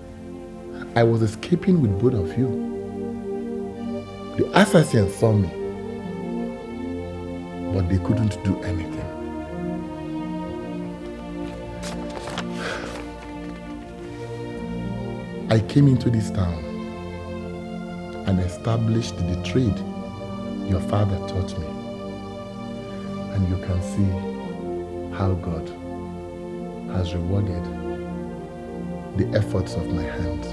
I was escaping with both of you. The assassins saw me, but they couldn't do anything. I came into this town and established the trade your father taught me. And you can see how God has rewarded the efforts of my hands.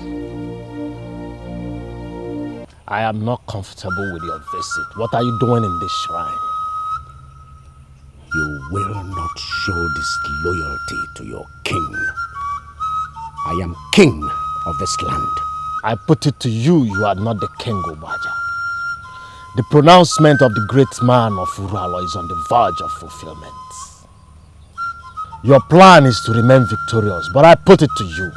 I am not comfortable with your visit. What are you doing in this shrine? You will not show disloyalty to your king. I am king of this land. I put it to you, you are not the king, Ubaja. The pronouncement of the great man of Uralo is on the verge of fulfillment. Your plan is to remain victorious, but I put it to you.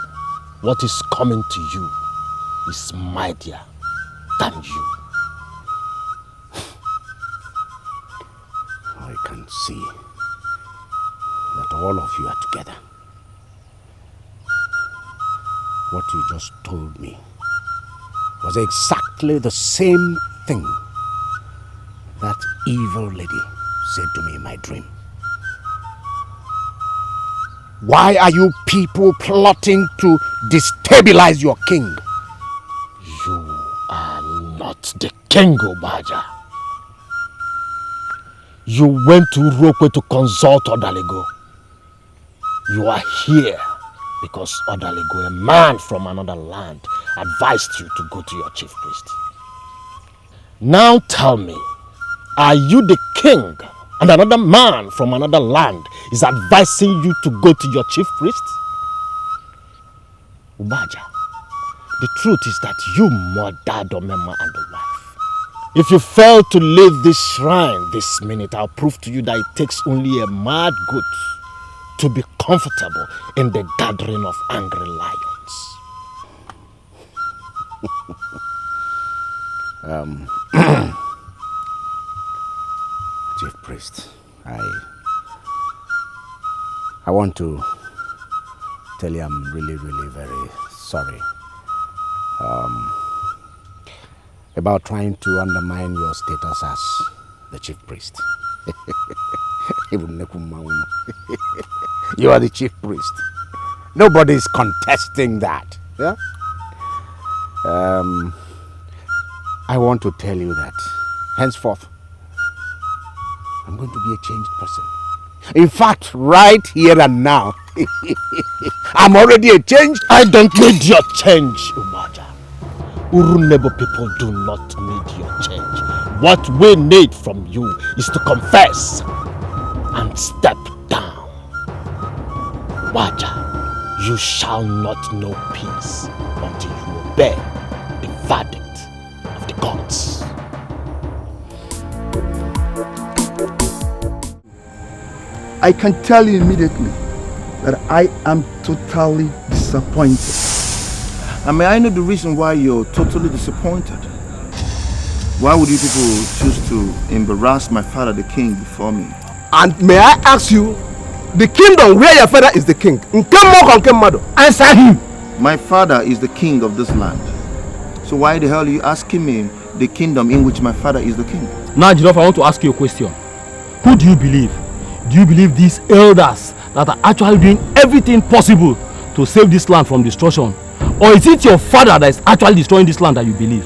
What is coming to you is mightier than you. I can see that all of you are together. What you just told me was exactly the same thing that evil lady said to me in my dream. Why are you people plotting to destabilize your king? You are not the king, Obaja. You went to Rokwe to consult Odaligo. You are here because Odaligo, a man from another land, advised you to go to your chief priest. Now tell me, are you the king and another man from another land is advising you to go to your chief priest? Ubaja, the truth is that you murdered Omema and the wife. If you fail to leave this shrine this minute, I'll prove to you that it takes only a mad goat to be comfortable in the gathering of angry lions. Chief priest, I want to tell you I'm really very sorry about trying to undermine your status as the chief priest. You are the chief priest. Nobody is contesting that. Yeah? I want to tell you that henceforth I'm going to be a changed person. In fact, right here and now, I'm already a changed. I don't need your change, Umaja. Urunebo people do not need your change. What we need from you is to confess and step down. Umaja, you shall not know peace until you obey the verdict of the gods. I can tell you immediately that I am totally disappointed. And may I know the reason why you're totally disappointed? Why would you people choose to embarrass my father, the king, before me? And may I ask you, the kingdom where your father is the king, answer him. My father is the king of this land. So why the hell are you asking me the kingdom in which my father is the king? Now, Jirof, I want to ask you a question. Who do you believe? Do you believe these elders that are actually doing everything possible to save this land from destruction? Or is it your father that is actually destroying this land that you believe?